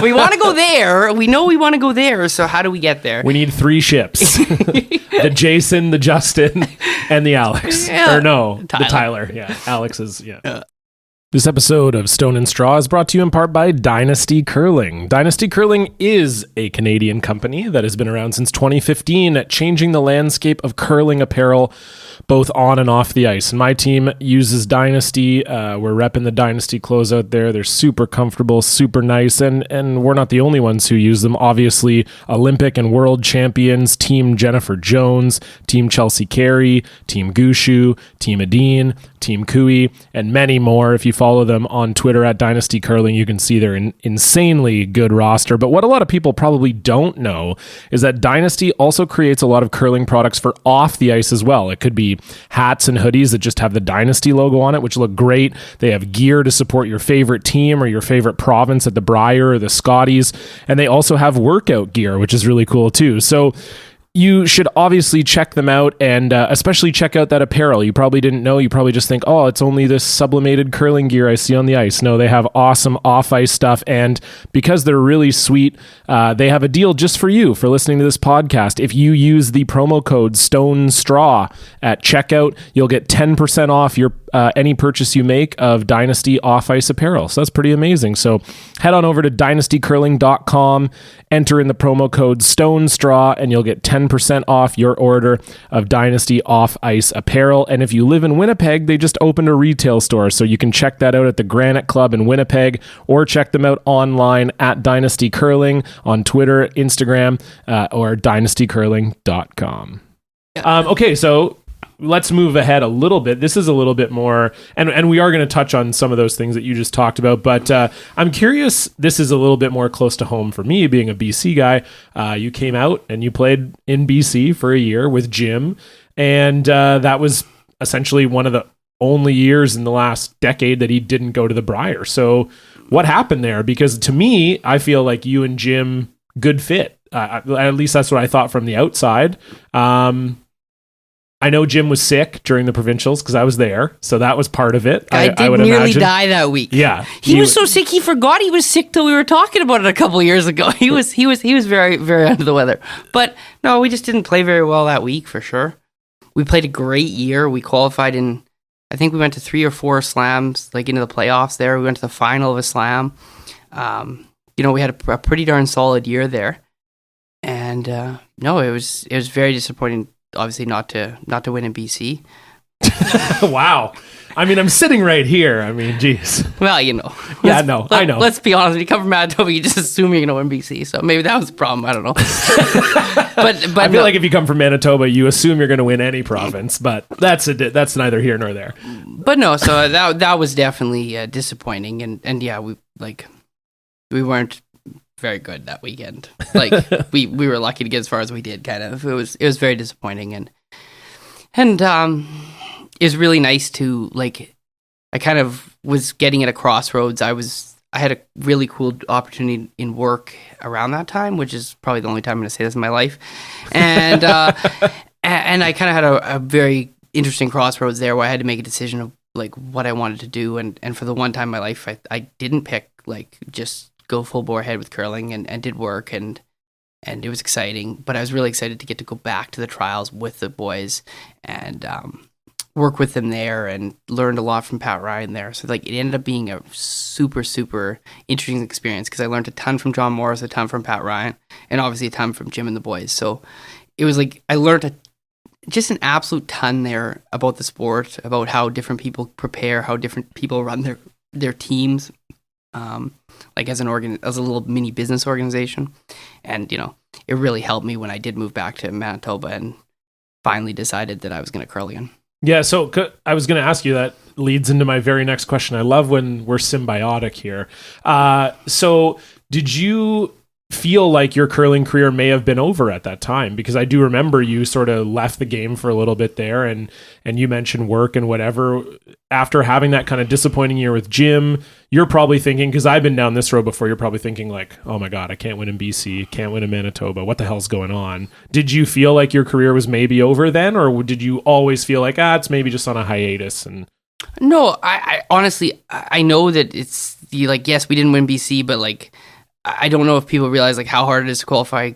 we want to go there. We know we want to go there. So how do we get there? We need 3 ships. The Jason, the Justin, and the Alex. Yeah. Or no, Tyler. the Tyler. Yeah, Alex is, yeah. This episode of Stone and Straw is brought to you in part by Dynasty Curling. Dynasty Curling is a Canadian company that has been around since 2015, changing the landscape of curling apparel both on and off the ice. And my team uses Dynasty. We're repping the Dynasty clothes out there. They're super comfortable, super nice, and we're not the only ones who use them. Obviously, Olympic and world champions, Team Jennifer Jones, Team Chelsea Carey, Team Gushu, Team Adine, Team Cooey, and many more. If you follow them on Twitter at Dynasty Curling, you can see their insanely good roster. But what a lot of people probably don't know is that Dynasty also creates a lot of curling products for off the ice as well. It could be hats and hoodies that just have the Dynasty logo on it, which look great. They have gear to support your favorite team or your favorite province at the Brier or the Scotties. And they also have workout gear, which is really cool too. So you should obviously check them out, and especially check out that apparel. You probably didn't know. You probably just think, oh, it's only this sublimated curling gear I see on the ice. No, they have awesome off-ice stuff, and because they're really sweet, they have a deal just for you for listening to this podcast. If you use the promo code STONESTRAW at checkout, you'll get 10% off your any purchase you make of Dynasty off-ice apparel. So that's pretty amazing. So head on over to dynastycurling.com, enter in the promo code STONESTRAW, and you'll get 10% off your order of Dynasty off-ice apparel. And if you live in Winnipeg, they just opened a retail store, so you can check that out at the Granite Club in Winnipeg, or check them out online at Dynasty Curling on Twitter, Instagram, or dynastycurling.com. Okay, so let's move ahead a little bit. This is a little bit more, and we are going to touch on some of those things that you just talked about, but I'm curious, this is a little bit more close to home for me, being a BC guy. You came out and you played in BC for a year with Jim, and that was essentially one of the only years in the last decade that he didn't go to the Brier. So what happened there? Because to me, I feel like you and Jim, good fit. At least that's what I thought from the outside. I know Jim was sick during the provincials because I was there, so that was part of it. I would nearly imagine. Die that week. Yeah, he was so sick he forgot he was sick till we were talking about it a couple of years ago. He was very, very under the weather. But no, we just didn't play very well that week for sure. We played a great year. We qualified in, I think we went to 3 or 4 slams, like into the playoffs there. We went to the final of a slam. We had a pretty darn solid year there. And no, it was very disappointing. Obviously, not to win in BC. Wow. I mean, I'm sitting right here. I mean, geez. Well, Yeah, no, I know. Let's be honest. When you come from Manitoba, you just assume you're going to win BC. So maybe that was the problem. I don't know. but I feel like if you come from Manitoba, you assume you're going to win any province. But that's neither here nor there. But no, so that was definitely disappointing. And yeah, we weren't very good that weekend. Like we were lucky to get as far as we did. Kind of, it was very disappointing, and it was really nice to, like, I kind of was getting at a crossroads. I had a really cool opportunity in work around that time, which is probably the only time I'm going to say this in my life, and and I kind of had a very interesting crossroads there where I had to make a decision of like what I wanted to do, and for the one time in my life, I didn't pick like just go full bore ahead with curling, and did work, and it was exciting, but I was really excited to get to go back to the trials with the boys and work with them there, and learned a lot from Pat Ryan there. So like it ended up being a super, super interesting experience because I learned a ton from John Morris, a ton from Pat Ryan, and obviously a ton from Jim and the boys. So it was like I learned just an absolute ton there about the sport, about how different people prepare, how different people run their teams. Like as a little mini business organization, and it really helped me when I did move back to Manitoba and finally decided that I was going to curl again. Yeah, so I was going to ask you, that leads into my very next question. I love when we're symbiotic here. So did you feel like your curling career may have been over at that time? Because I do remember you sort of left the game for a little bit there, and you mentioned work and whatever. After having that kind of disappointing year with Jim, you're probably thinking, because I've been down this road before, you're probably thinking like, oh my God, I can't win in BC, can't win in Manitoba. What the hell's going on? Did you feel like your career was maybe over then, or did you always feel like, it's maybe just on a hiatus? And No, I honestly, I know that it's like, yes, we didn't win BC, but like, I don't know if people realize like how hard it is to qualify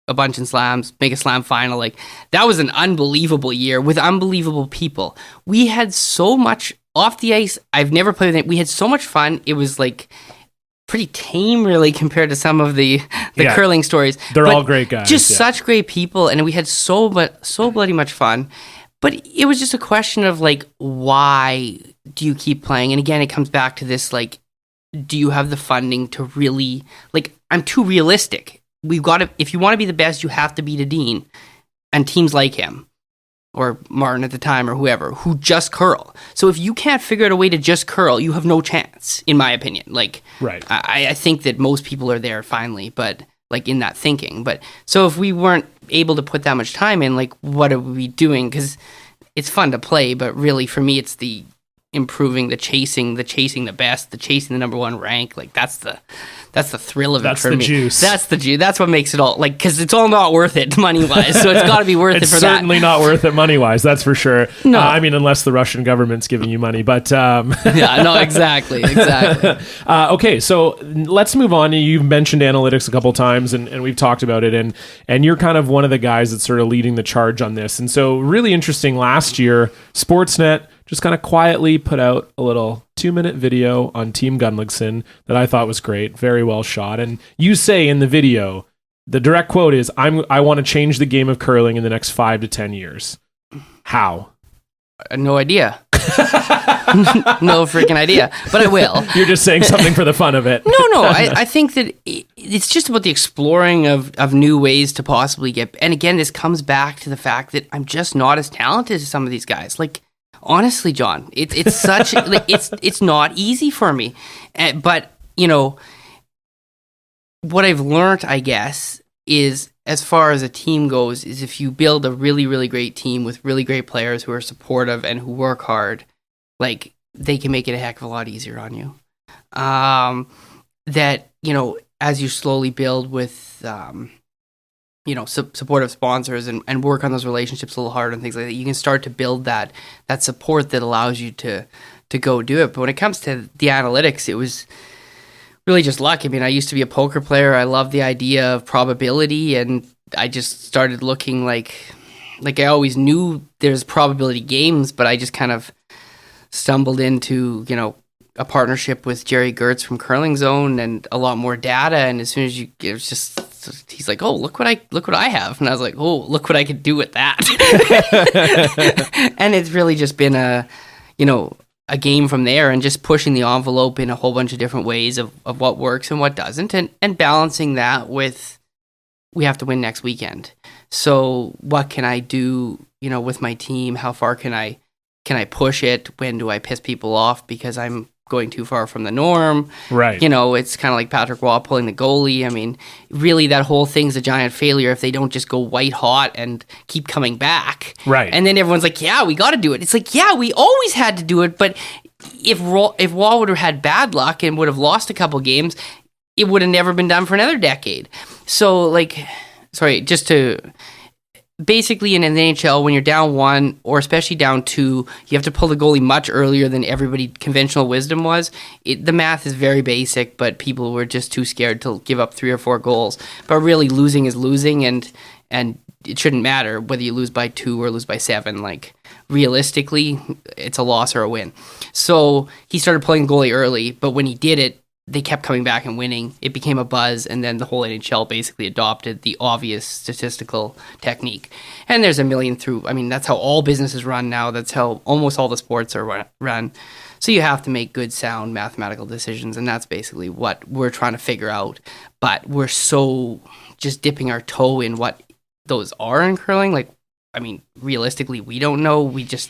a bunch in slams, make a slam final. Like, that was an unbelievable year with unbelievable people. We had so much off the ice. I've never played with it. We had so much fun. It was like pretty tame, really, compared to some of the curling stories. They're all great guys. Just such great people, and we had so bloody much fun. But it was just a question of like, why do you keep playing? And again, it comes back to this like, do you have the funding to really, like, I'm too realistic. We've got to, if you want to be the best, you have to beat a Dean and teams like him or Martin at the time or whoever who just curl. So if you can't figure out a way to just curl, you have no chance, in my opinion. Like, right. I think that most people are there finally, but like in that thinking. But so if we weren't able to put that much time in, like, what are we doing? Because it's fun to play, but really for me, it's the improving, the chasing the best, the chasing the number one rank. Like, that's the thrill of it for me. That's the juice. That's the juice. That's what makes it all, like, because it's all not worth it money wise. So it's got to be worth it for that. It's certainly not worth it money wise. That's for sure. No, I mean, unless the Russian government's giving you money. But yeah, no, exactly. Okay, so let's move on. You've mentioned analytics a couple times, and we've talked about it, and you're kind of one of the guys that's sort of leading the charge on this. And so, really interesting. Last year, Sportsnet just kind of quietly put out a little 2-minute video on Team Gunnlaugson that I thought was great, very well shot. And you say in the video, the direct quote is, I want to change the game of curling in the next 5 to 10 years. How? No idea. No freaking idea, but I will. You're just saying something for the fun of it. No. I think that it's just about the exploring of new ways to possibly get. And again, this comes back to the fact that I'm just not as talented as some of these guys. Like, honestly, John, it's such like it's not easy for me. But you know, what I've learned, I guess, is as far as a team goes, is if you build a really, really great team with really great players who are supportive and who work hard, like, they can make it a heck of a lot easier on you. That, you know, as you slowly build with, you know, supportive sponsors and work on those relationships a little harder and things like that, you can start to build that support that allows you to go do it. But when it comes to the analytics, it was really just luck. I mean, I used to be a poker player. I love the idea of probability, and I just started looking like I always knew there's probability games, but I just kind of stumbled into, you know, a partnership with Jerry Gertz from Curling Zone and a lot more data. And as soon as it was just, he's like, oh, look what I have. And I was like, oh, look what I could do with that. And it's really just been a game from there, and just pushing the envelope in a whole bunch of different ways of what works and what doesn't, and balancing that with, we have to win next weekend. So what can I do, you know, with my team? How far can I push it? When do I piss people off because I'm going too far from the norm? Right. You know, it's kind of like Patrick Waugh pulling the goalie. I mean, really, that whole thing's a giant failure if they don't just go white hot and keep coming back. Right. And then everyone's like, yeah, we got to do it. It's like, yeah, we always had to do it. But if Waugh would have had bad luck and would have lost a couple games, it would have never been done for another decade. So, like, sorry, just to... Basically, in the NHL, when you're down 1 or especially down 2, you have to pull the goalie much earlier than everybody conventional wisdom was. The math is very basic, but people were just too scared to give up 3 or 4 goals. But really, losing is losing, and it shouldn't matter whether you lose by 2 or lose by 7. Like, realistically, it's a loss or a win. So he started pulling goalie early, but when he did it, they kept coming back and winning. It became a buzz, and then the whole NHL basically adopted the obvious statistical technique. And there's a million that's how all businesses run now. That's how almost all the sports are run. So you have to make good, sound mathematical decisions, and that's basically what we're trying to figure out. But we're so just dipping our toe in what those are in curling. Like, I mean, realistically, we don't know. We just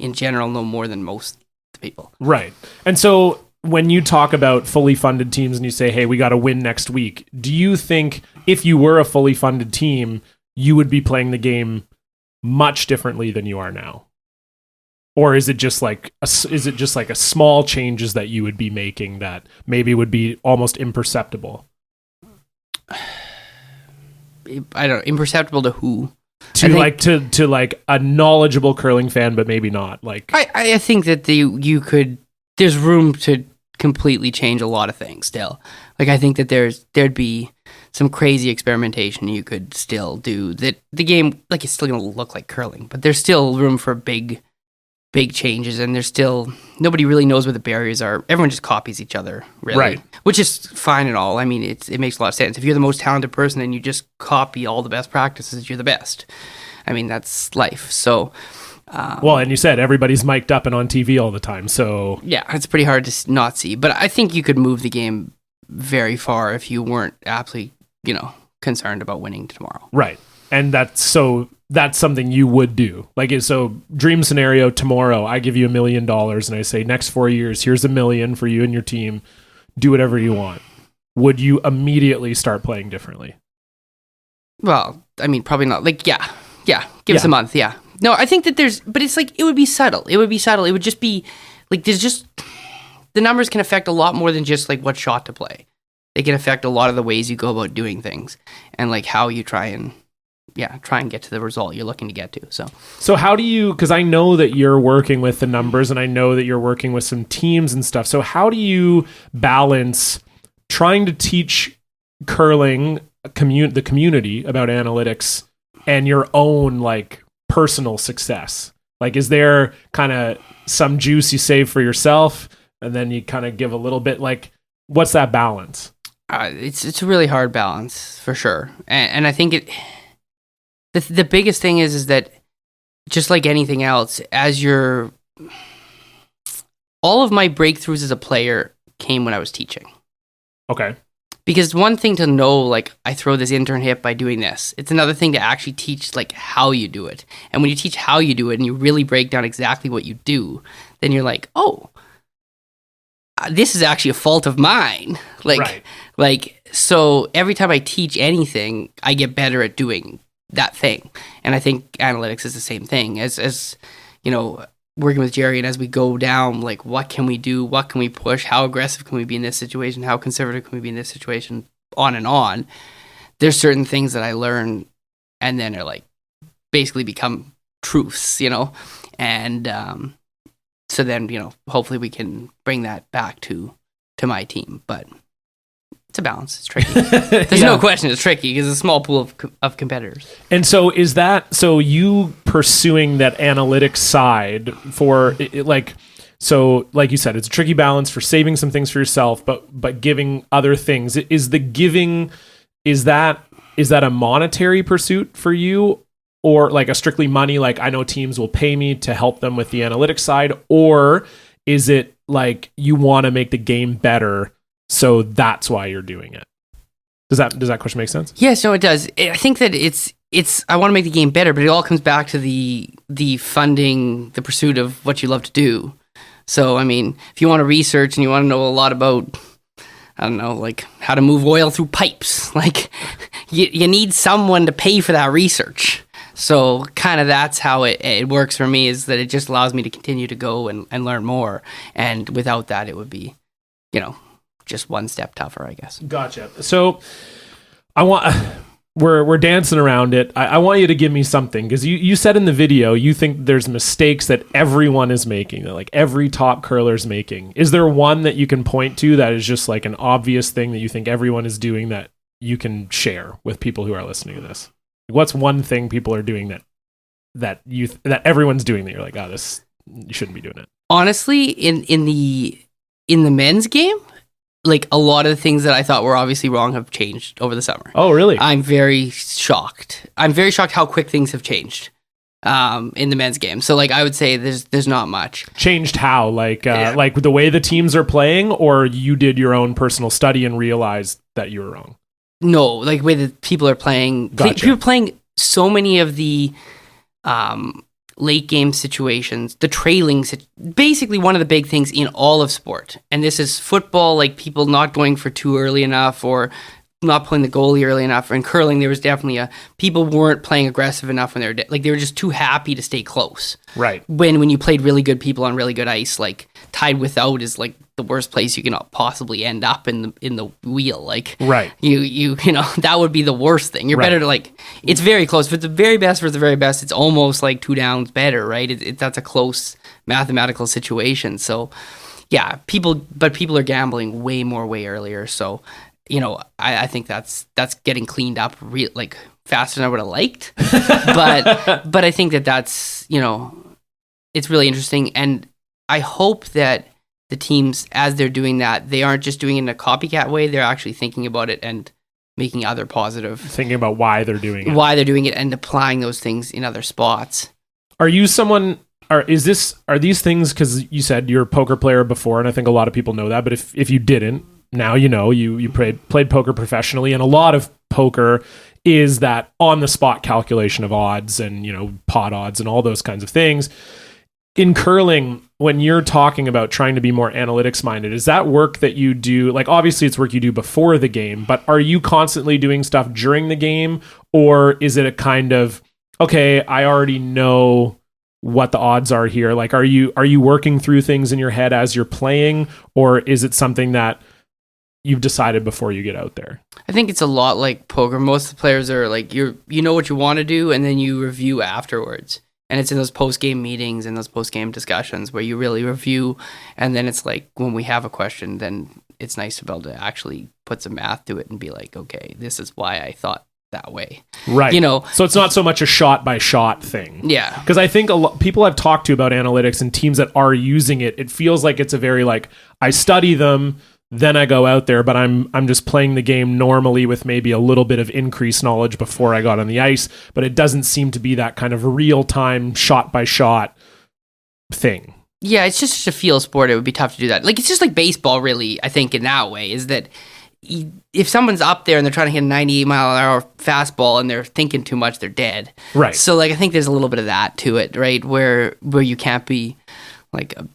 in general know more than most people. Right. And so when you talk about fully funded teams and you say, hey, we got to win next week, do you think if you were a fully funded team, you would be playing the game much differently than you are now? Or is it just like a small changes that you would be making that maybe would be almost imperceptible? I don't know, imperceptible to who? To like a knowledgeable curling fan, but maybe not. Like I think that there's room to completely change a lot of things still. Like I think that there'd be some crazy experimentation you could still do. That the game, like, it's still going to look like curling, but there's still room for big changes, and there's still nobody really knows where the barriers are. Everyone just copies each other, really, right? Which is fine and all. I mean, it makes a lot of sense. If you're the most talented person and you just copy all the best practices, you're the best. I mean, that's life. So, well, and you said everybody's mic'd up and on TV all the time, so yeah, it's pretty hard to not see. But I think you could move the game very far if you weren't absolutely, concerned about winning tomorrow, right? And that's something you would do. Like, so dream scenario tomorrow, I give you $1 million and I say next 4 years, here's $1 million for you and your team. Do whatever you want. Would you immediately start playing differently? Well, I mean, probably not. Like, yeah. Give us a month. Yeah. No, I think that but it's like, it would be subtle. It would just be like, the numbers can affect a lot more than just like what shot to play. They can affect a lot of the ways you go about doing things and like how you try and get to the result you're looking to get to. So how do you, because I know that you're working with the numbers and I know that you're working with some teams and stuff. So how do you balance trying to teach curling the community about analytics and your own like personal success? Like, is there kind of some juice you save for yourself and then you kind of give a little bit, like, what's that balance? It's a really hard balance for sure. And I think the biggest thing is that just like anything else, all of my breakthroughs as a player came when I was teaching. Okay. Because one thing to know, like, I throw this intern hip by doing this. It's another thing to actually teach, like, how you do it. And when you teach how you do it and you really break down exactly what you do, then you're like, oh, this is actually a fault of mine. So every time I teach anything, I get better at doing that thing. And I think analytics is the same thing as working with Jerry, and as we go down, like, what can we do? What can we push? How aggressive can we be in this situation? How conservative can we be in this situation? On and on. There's certain things that I learn and then are like basically become truths, and so then, hopefully we can bring that back to my team. But it's a balance. It's tricky. There's no question it's tricky because it's a small pool of competitors. And so so you pursuing that analytics side for like you said, it's a tricky balance for saving some things for yourself, but giving other things. Is the giving, is that a monetary pursuit for you? Or like a strictly money, like I know teams will pay me to help them with the analytics side, or is it like you want to make the game better, so that's why you're doing it? Does that question make sense? Yes, no, it does. I think that it's I want to make the game better, but it all comes back to the funding, the pursuit of what you love to do. So, I mean, if you want to research and you want to know a lot about, I don't know, like how to move oil through pipes, like you need someone to pay for that research. So kind of that's how it works for me, is that it just allows me to continue to go and learn more. And without that, it would be, just one step tougher, I guess. Gotcha. So we're dancing around it. I want you to give me something, because you said in the video you think there's mistakes that everyone is making, that like every top curler is making. Is there one that you can point to that is just like an obvious thing that you think everyone is doing that you can share with people who are listening to this? What's one thing people are doing that everyone's doing that you're like, this, you shouldn't be doing it? Honestly, in the men's game, like a lot of the things that I thought were obviously wrong have changed over the summer. Oh, really? I'm very shocked. I'm very shocked how quick things have changed in the men's game. So like I would say there's not much. Changed how? Like like the way the teams are playing, or you did your own personal study and realized that you were wrong? No, like the way that people are playing. Gotcha. People are playing so many of the late game situations, the trailing, basically one of the big things in all of sport. And this is football, like people not going for too early enough or not playing the goalie early enough. In curling, there was definitely people weren't playing aggressive enough when they were just too happy to stay close. Right. When you played really good people on really good ice, like tied without is like the worst place you can possibly end up in the wheel. Like right. You know that would be the worst thing. You're better to it's very close. If it's the very best versus the very best, it's almost like 2 downs better, right? That's a close mathematical situation. So yeah, people are gambling way earlier. So I think that's getting cleaned up faster than I would have liked. but I think that's it's really interesting, and I hope that the teams, as they're doing that, they aren't just doing it in a copycat way. They're actually thinking about it and making other positive, thinking about why they're doing it, and applying those things in other spots. Are you someone? Are these things, because you said you're a poker player before, and I think a lot of people know that, but if you didn't, now you played poker professionally, and a lot of poker is that on the spot calculation of odds and pot odds and all those kinds of things. In curling, when you're talking about trying to be more analytics minded, is that work that you do, like obviously it's work you do before the game, but are you constantly doing stuff during the game, or is it a kind of, okay, I already know what the odds are here? Like, are you working through things in your head as you're playing, or is it something that you've decided before you get out there? I think it's a lot like poker. Most of the players are like, you know what you want to do, and then you review afterwards. And it's in those post-game meetings and those post-game discussions where you really review, and then it's like when we have a question, then it's nice to be able to actually put some math to it and be like, okay, this is why I thought that way. Right. So it's not so much a shot-by-shot thing. Yeah. Because I think people I've talked to about analytics and teams that are using it, it feels like it's a very I study them, then I go out there, but I'm just playing the game normally with maybe a little bit of increased knowledge before I got on the ice, but it doesn't seem to be that kind of real-time shot-by-shot thing. Yeah, it's just a feel sport. It would be tough to do that. Like, it's just like baseball, really, I think, in that way, is that if someone's up there and they're trying to hit a 98-mile-an-hour fastball and they're thinking too much, they're dead. Right. So, I think there's a little bit of that to it, right, where you can't be...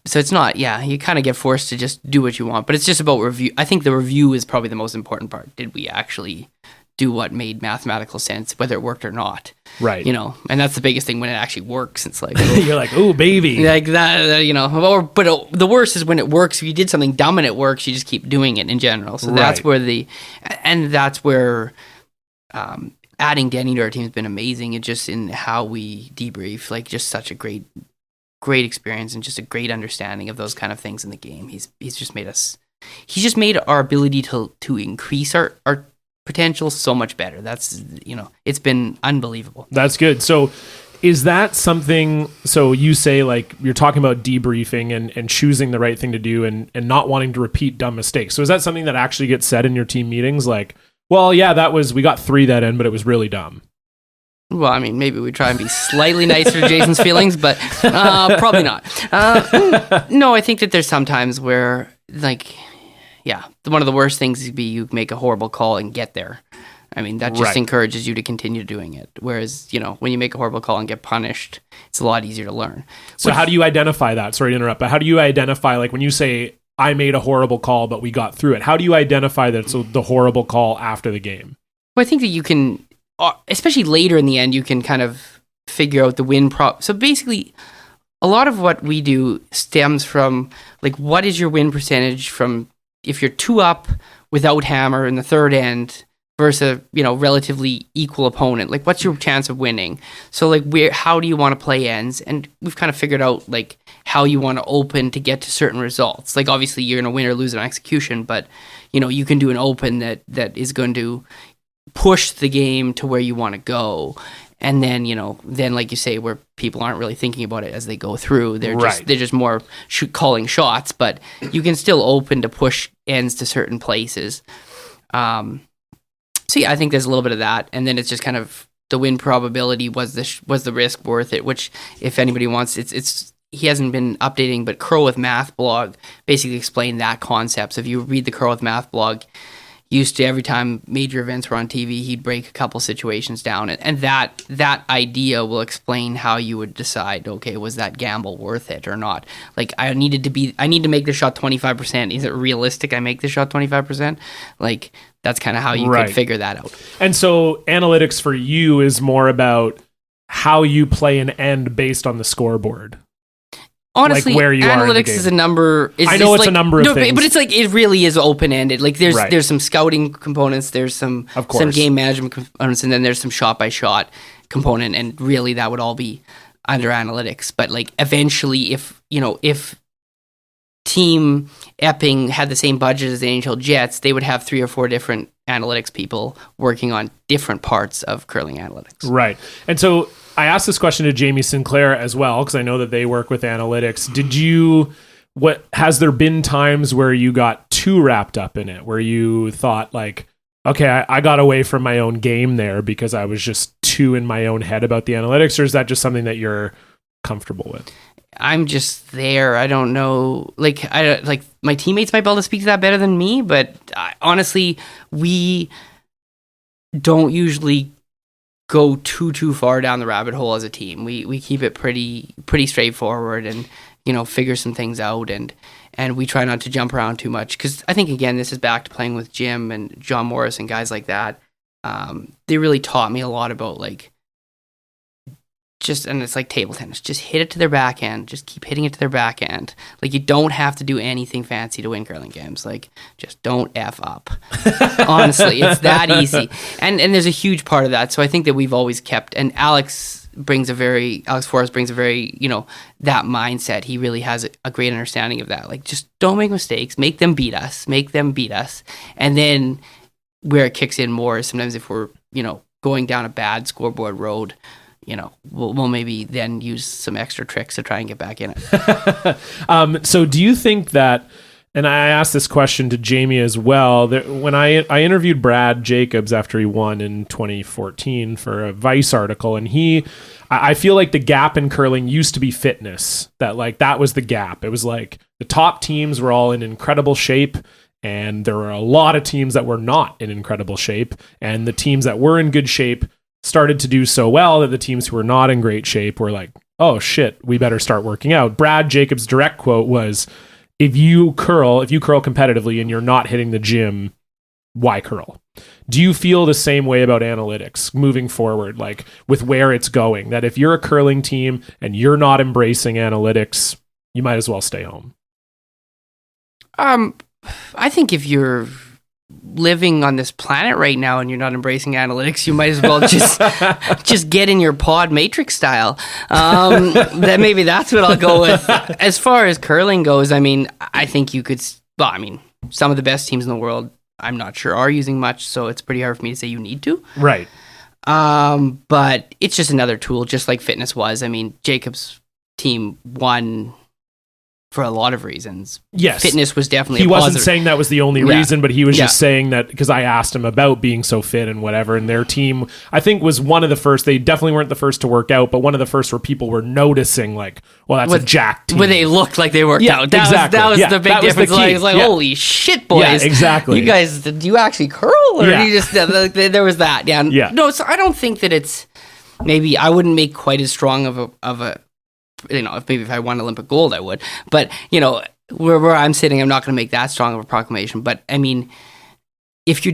so it's not, you kind of get forced to just do what you want, but it's just about review. I think the review is probably the most important part. Did we actually do what made mathematical sense, whether it worked or not? Right. And that's the biggest thing when it actually works. It's like, you're like, oh, baby. Like that, but the worst is when it works. If you did something dumb and it works, you just keep doing it in general. So that's where adding Denny to our team has been amazing. It's just in how we debrief, just such a great experience and just a great understanding of those kind of things in the game. He's just made our ability to increase our potential so much better. That's it's been unbelievable. That's good. So is that something, so you say you're talking about debriefing and choosing the right thing to do and not wanting to repeat dumb mistakes. So is that something that actually gets said in your team meetings? Well, yeah, we got 3 that end, but it was really dumb. Well, I mean, maybe we try and be slightly nicer to Jason's feelings, but probably not. No, I think that there's some times where, one of the worst things would be you make a horrible call and get there. I mean, that just encourages you to continue doing it. Whereas, when you make a horrible call and get punished, it's a lot easier to learn. So how do you identify that? Sorry to interrupt, but how do you identify, when you say, I made a horrible call, but we got through it, how do you identify that it's the horrible call after the game? Well, I think that you can... especially later in the end, you can kind of figure out the win prop. So basically, a lot of what we do stems from, what is your win percentage from if you're 2 up without hammer in the third end versus relatively equal opponent? What's your chance of winning? So how do you want to play ends? And we've kind of figured out how you want to open to get to certain results. Obviously you're going to win or lose on execution, but you can do an open that is going to push the game to where you want to go, and then like you say, where people aren't really thinking about it as they go through, they're just more calling shots, but you can still open to push ends to certain places. So I think there's a little bit of that, and then it's just kind of the win probability, was the risk worth it? Which, if anybody wants, it's he hasn't been updating, but Curl with Math blog basically explained that concept. So if you read the Curl with Math blog, used to, every time major events were on TV, he'd break a couple situations down, and that idea will explain how you would decide, okay, was that gamble worth it or not? Like, I need to make the shot 25%. Is it realistic I make the shot 25%? Like, that's kind of how you could figure that out. And so analytics for you is more about how you play an end based on the scoreboard. Honestly, like where you analytics is a number. I know it's like, a number of things, but it's like it really is open ended. Like there's some scouting components, there's some game management components, and then there's some shot by shot component, and really that would all be under analytics. But like eventually, if Team Epping had the same budget as the NHL Jets, they would have 3 or 4 different analytics people working on different parts of curling analytics. Right, and so. I asked this question to Jamie Sinclair as well, because I know that they work with analytics. Has there been times where you got too wrapped up in it, where you thought like, okay, I got away from my own game there because I was just too in my own head about the analytics, or is that just something that you're comfortable with? I'm just there. I don't know. Like my teammates might be able to speak to that better than me, but honestly, we don't usually go too far down the rabbit hole as a team. We keep it pretty straightforward, and figure some things out, and we try not to jump around too much, because I think, again, this is back to playing with Jim and John Morris and guys like that. They really taught me a lot about like and it's like table tennis, just hit it to their backhand, just keep hitting it to their backhand. Like, you don't have to do anything fancy to win curling games. Like, just don't F up. Honestly, it's that easy. And there's a huge part of that. So I think that we've always kept, and Alex Forrest brings a very, that mindset. He really has a great understanding of that. Like, just don't make mistakes, make them beat us. And then where it kicks in more is sometimes if we're, going down a bad scoreboard road, we'll maybe then use some extra tricks to try and get back in it. So do you think that, and I asked this question to Jamie as well, that when I interviewed Brad Jacobs after he won in 2014 for a Vice article, and I feel like the gap in curling used to be fitness, that was the gap. It was like the top teams were all in incredible shape, and there were a lot of teams that were not in incredible shape, and the teams that were in good shape started to do so well that the teams who were not in great shape were like, oh shit, we better start working out. Brad Jacobs' direct quote was, if you curl competitively and you're not hitting the gym, why curl? Do you feel the same way about analytics moving forward, like with where it's going, that if you're a curling team and you're not embracing analytics, you might as well stay home? I think if you're living on this planet right now and you're not embracing analytics, you might as well just get in your pod matrix style. That maybe that's what I'll go with. As far as curling goes, I mean, I think you could, some of the best teams in the world, I'm not sure are using much, so it's pretty hard for me to say you need to. Right. But it's just another tool, just like fitness was. I mean, Jacob's team won for a lot of reasons. Yes. Fitness was definitely he wasn't saying that was the only reason, but he was just saying that because I asked him about being so fit and whatever, and their team, I think, was one of the first. They definitely weren't the first to work out, but one of the first where people were noticing, like, well, that's a jacked team. When they looked like they worked out. That was the big difference. It was like, holy shit, boys. Yeah, exactly. You guys, did you actually curl? Or you just, there was that. Yeah. No, so I don't think that it's, maybe I wouldn't make quite as strong of a if I won Olympic gold, I would. But, where I'm sitting, I'm not going to make that strong of a proclamation. But, I mean, if you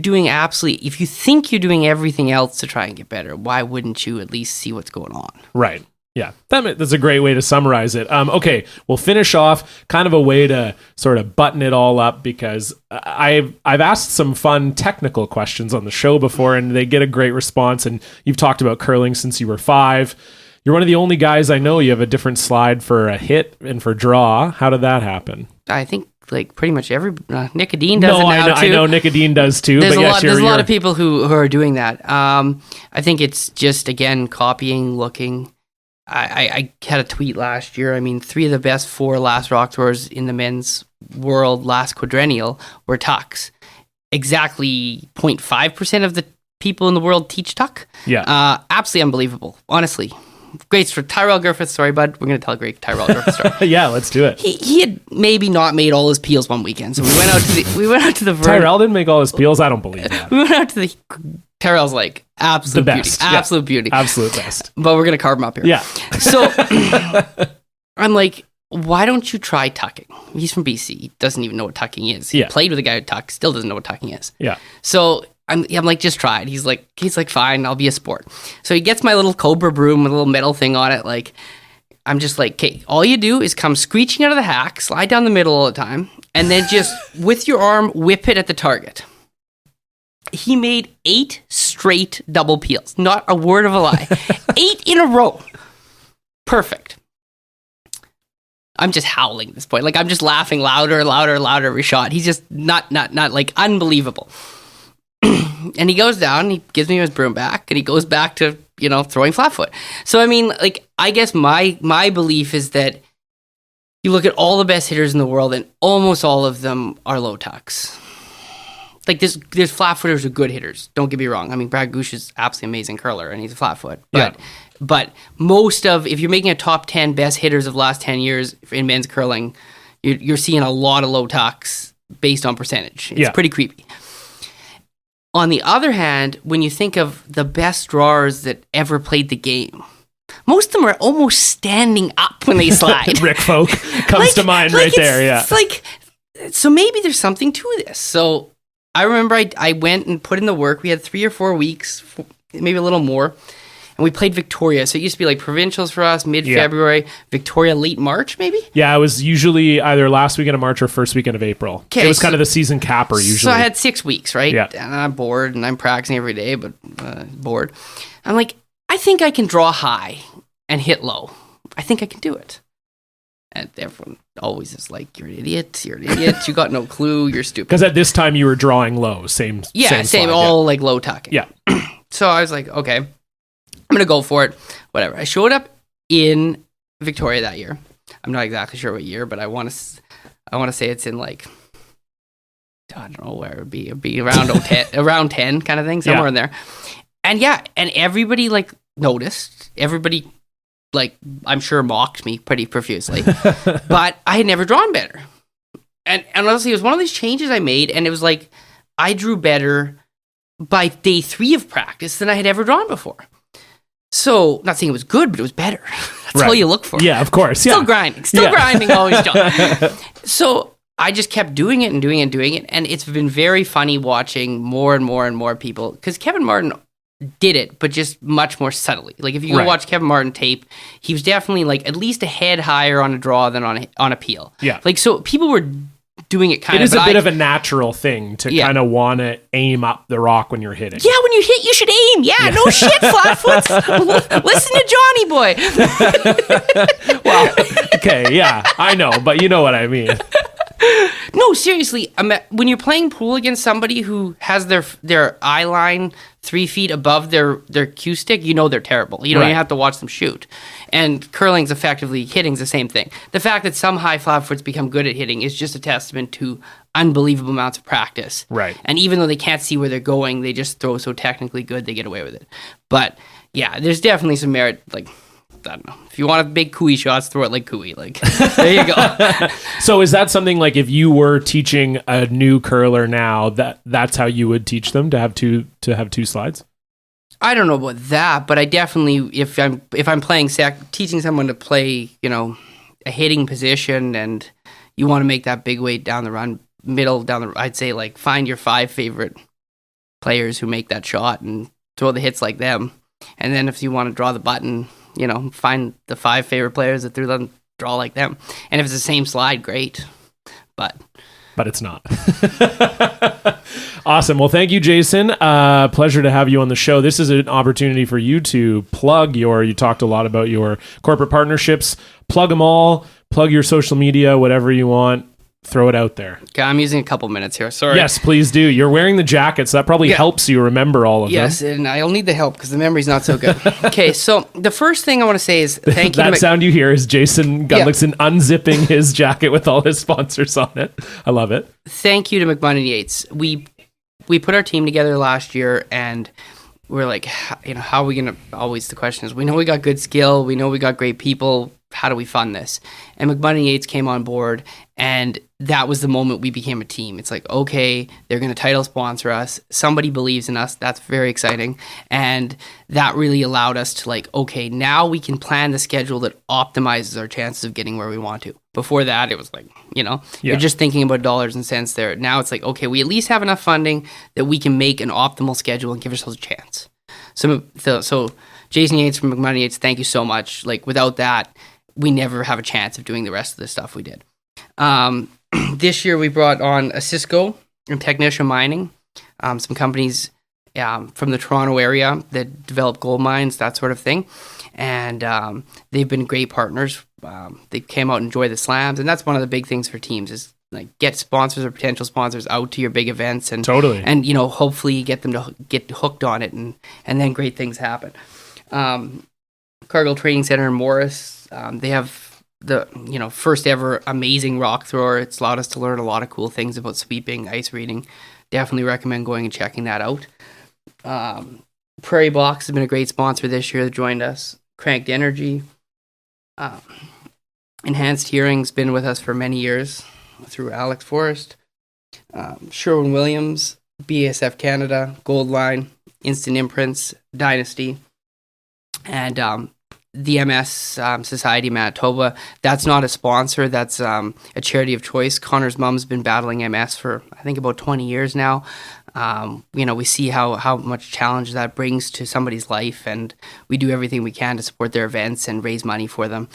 think you're doing everything else to try and get better, why wouldn't you at least see what's going on? Right. Yeah, that's a great way to summarize it. Okay, we'll finish off kind of a way to sort of button it all up, because I've asked some fun technical questions on the show before, and they get a great response. And you've talked about curling since you were 5. You're one of the only guys I know you have a different slide for a hit and for draw. How did that happen? I think like pretty much every Nicodine does it now too. I know Nicodine does too. There's a lot of people who are doing that. I think it's just, again, copying, looking. I had a tweet last year. I mean, 3 of the best 4 last rock tours in the men's world last quadrennial were tucks. Exactly 0.5% of the people in the world teach tuck. Yeah. Absolutely unbelievable. Honestly. great story. Tyrell Griffith story, bud. We're going to tell a great Tyrell Griffith story. Yeah, let's do it. He had maybe not made all his peels one weekend, so we went out to the Tyrell didn't make all his peels. I don't believe that. We went out to the Tyrell's like absolute the best. beauty, absolute beauty, absolute best. But we're going to carve him up here. Yeah. So I'm like, why don't you try tucking? He's from BC. He doesn't even know what tucking is. He played with a guy who tucks, still doesn't know what tucking is. Yeah. So I'm like, just try it. He's like, fine, I'll be a sport. So he gets my little Cobra broom with a little metal thing on it. Like, I'm just like, okay, all you do is come screeching out of the hack, slide down the middle all the time, and then just with your arm, whip it at the target. He made 8 straight double peels. Not a word of a lie. 8 in a row. Perfect. I'm just howling at this point. Like, I'm just laughing louder every shot. He's just not like unbelievable. And he goes down, he gives me his broom back, and he goes back to, throwing flat foot. So, I mean, like, I guess my belief is that you look at all the best hitters in the world, and almost all of them are low tucks. Like, there's flat footers who are good hitters. Don't get me wrong. I mean, Brad Gooch is absolutely amazing curler, and he's a flat foot. But most of, if you're making a top 10 best hitters of the last 10 years in men's curling, you're seeing a lot of low tucks based on percentage. It's pretty creepy. On the other hand, when you think of the best drawers that ever played the game, most of them are almost standing up when they slide. Rick Folk comes to mind right there, yeah. It's like, so maybe there's something to this. So I remember I went and put in the work. We had 3 or 4 weeks, maybe a little more. And we played Victoria. So it used to be like provincials for us, mid-February, Victoria late March, maybe? Yeah, it was usually either last weekend of March or first weekend of April. It was kind of the season capper usually. So I had 6 weeks, right? Yeah. And I'm bored and I'm practicing every day, but bored. I'm like, I think I can draw high and hit low. I think I can do it. And everyone always is like, you're an idiot. You got no clue. You're stupid. Because at this time you were drawing low. Same slide, all like low tucking. Yeah. So I was like, okay, I'm going to go for it. Whatever. I showed up in Victoria that year. I'm not exactly sure what year, but I want to say it's in like, I don't know where it would be. It'd be around 10, around 10 kind of thing, somewhere in there. And and everybody like noticed. Everybody like, I'm sure mocked me pretty profusely, but I had never drawn better. And honestly, it was one of these changes I made, and it was like, I drew better by day 3 of practice than I had ever drawn before. So, not saying it was good, but it was better. That's all you look for. Yeah, of course. Still grinding, always, John. So, I just kept doing it and doing it and doing it. And it's been very funny watching more and more and more people. Because Kevin Martin did it, but just much more subtly. Like, if you go watch Kevin Martin tape, he was definitely, like, at least a head higher on a draw than on a peel. Yeah. Like, so people were doing it kind of. It is a bit of a natural thing to kind of want to aim up the rock when you're hitting. Yeah, when you hit, you should aim. Yeah. No shit, Flatfoots. Listen to Johnny Boy. Well, okay, yeah, I know, but you know what I mean. No, seriously, when you're playing pool against somebody who has their eye line 3 feet above their cue stick, you know they're terrible. You have to watch them shoot. And curling's effectively, hitting's the same thing. The fact that some high flatfoots become good at hitting is just a testament to unbelievable amounts of practice. Right. And even though they can't see where they're going, they just throw so technically good they get away with it. But yeah, there's definitely some merit, like, I don't know. If you want big cooey shots, throw it like cooey. Like, there you go. So is that something like if you were teaching a new curler now, that's how you would teach them to have two slides? I don't know about that, but I definitely, if I'm playing teaching someone to play, a hitting position, and you want to make that big weight down the run, I'd say like find your 5 favorite players who make that shot and throw the hits like them. And then if you want to draw the button, find the 5 favorite players that threw them, draw like them. And if it's the same slide, great. But it's not. Awesome. Well, thank you, Jason. Pleasure to have you on the show. This is an opportunity for you to plug you talked a lot about your corporate partnerships. Plug them all. Plug your social media, whatever you want. Throw it out there. Okay, I'm using a couple minutes here. Sorry. Yes, please do. You're wearing the jacket, so that probably helps you remember all of them. Yes, and I'll need the help because the memory's not so good. Okay, so the first thing I want to say is thank you. That sound you hear is Jason Gunnlaugson unzipping his jacket with all his sponsors on it. I love it. Thank you to McMahon & Yates. We put our team together last year, and we're like, how are we gonna? Always the question is, we know we got good skill, we know we got great people. How do we fund this? And McMoney Yates came on board, and that was the moment we became a team. It's like, okay, they're going to title sponsor us. Somebody believes in us. That's very exciting. And that really allowed us to like, okay, now we can plan the schedule that optimizes our chances of getting where we want to. Before that, it was like, you're just thinking about dollars and cents there. Now it's like, okay, we at least have enough funding that we can make an optimal schedule and give ourselves a chance. So Jason Yates from McMoney Yates, thank you so much. Like without that, we never have a chance of doing the rest of the stuff we did. This year we brought on a Cisco and Technician Mining, some companies from the Toronto area that develop gold mines, that sort of thing. And they've been great partners. They came out and enjoyed the slams. And that's one of the big things for teams is like get sponsors or potential sponsors out to your big events and totally. And hopefully get them to get hooked on it and then great things happen. Cargill Training Center in Morris, they have the first ever amazing rock thrower. It's allowed us to learn a lot of cool things about sweeping, ice reading. Definitely recommend going and checking that out. Prairie Box has been a great sponsor this year that joined us. Cranked Energy. Enhanced Hearing's been with us for many years through Alex Forrest. Sherwin-Williams, BASF Canada, Goldline, Instant Imprints, Dynasty, and the MS Society Manitoba. That's not a sponsor. That's a charity of choice. Connor's mom's been battling MS for, I think, about 20 years now. We see how much challenge that brings to somebody's life, and we do everything we can to support their events and raise money for them.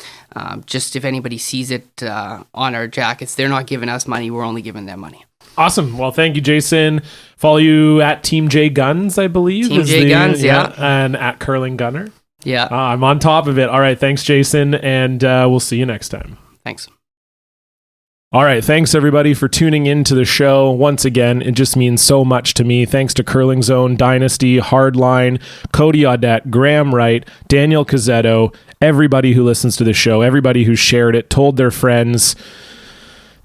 Just if anybody sees it on our jackets, they're not giving us money. We're only giving them money. Awesome. Well, thank you, Jason. Follow you at Team J Guns, I believe. Team J Guns, yeah. And at Curling Gunner. Yeah. I'm on top of it. All right. Thanks, Jason. And we'll see you next time. Thanks. All right. Thanks, everybody, for tuning in to the show. Once again, it just means so much to me. Thanks to Curling Zone, Dynasty, Hardline, Cody Audette, Graham Wright, Daniel Cazzetto, everybody who listens to the show, everybody who shared it, told their friends.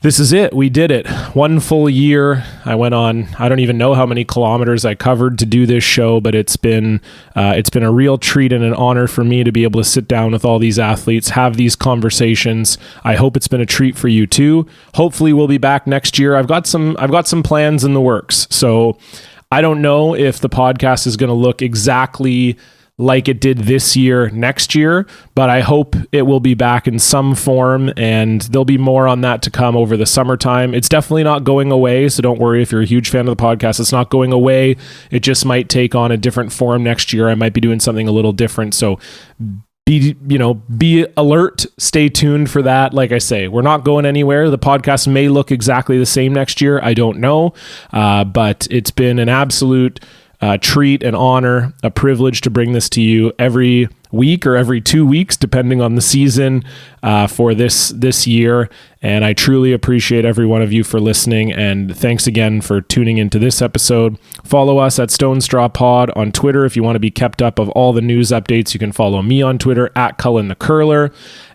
This is it. We did it. 1 full year. I went on, I don't even know how many kilometers I covered to do this show, but it's been a real treat and an honor for me to be able to sit down with all these athletes, have these conversations. I hope it's been a treat for you too. Hopefully we'll be back next year. I've got some plans in the works. So I don't know if the podcast is going to look exactly like it did this year next year, but I hope it will be back in some form, and there'll be more on that to come over the summertime. It's definitely not going away, so don't worry if you're a huge fan of the podcast. It's not going away. It just might take on a different form next year. I might be doing something a little different, so be alert, stay tuned for that. Like I say, we're not going anywhere. The podcast may look exactly the same next year. I don't know, but it's been an absolute treat, an honor, a privilege to bring this to you every week or every 2 weeks, depending on the season for this year. And I truly appreciate every one of you for listening. And thanks again for tuning into this episode. Follow us at Stone Straw Pod on Twitter. If you want to be kept up of all the news updates, you can follow me on Twitter at Cullen the Curler.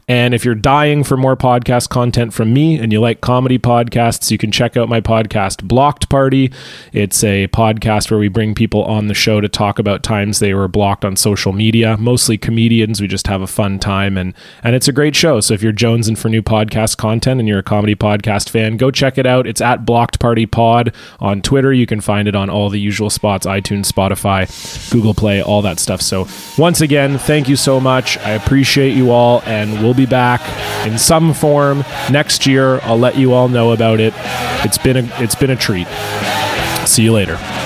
And if you're dying for more podcast content from me and you like comedy podcasts, you can check out my podcast, Blocked Party. It's a podcast where we bring people on the show to talk about times they were blocked on social media, mostly comedians. We just have a fun time, and it's a great show. So if you're jonesing for new podcast content and you're a comedy podcast fan, go check it out. It's at Blocked Party Pod on Twitter. You can find it on all the usual spots, iTunes, Spotify, Google Play, all that stuff. So once again, thank you so much. I appreciate you all, and we'll be back in some form next year. I'll let you all know about it. It's been a treat. See you later.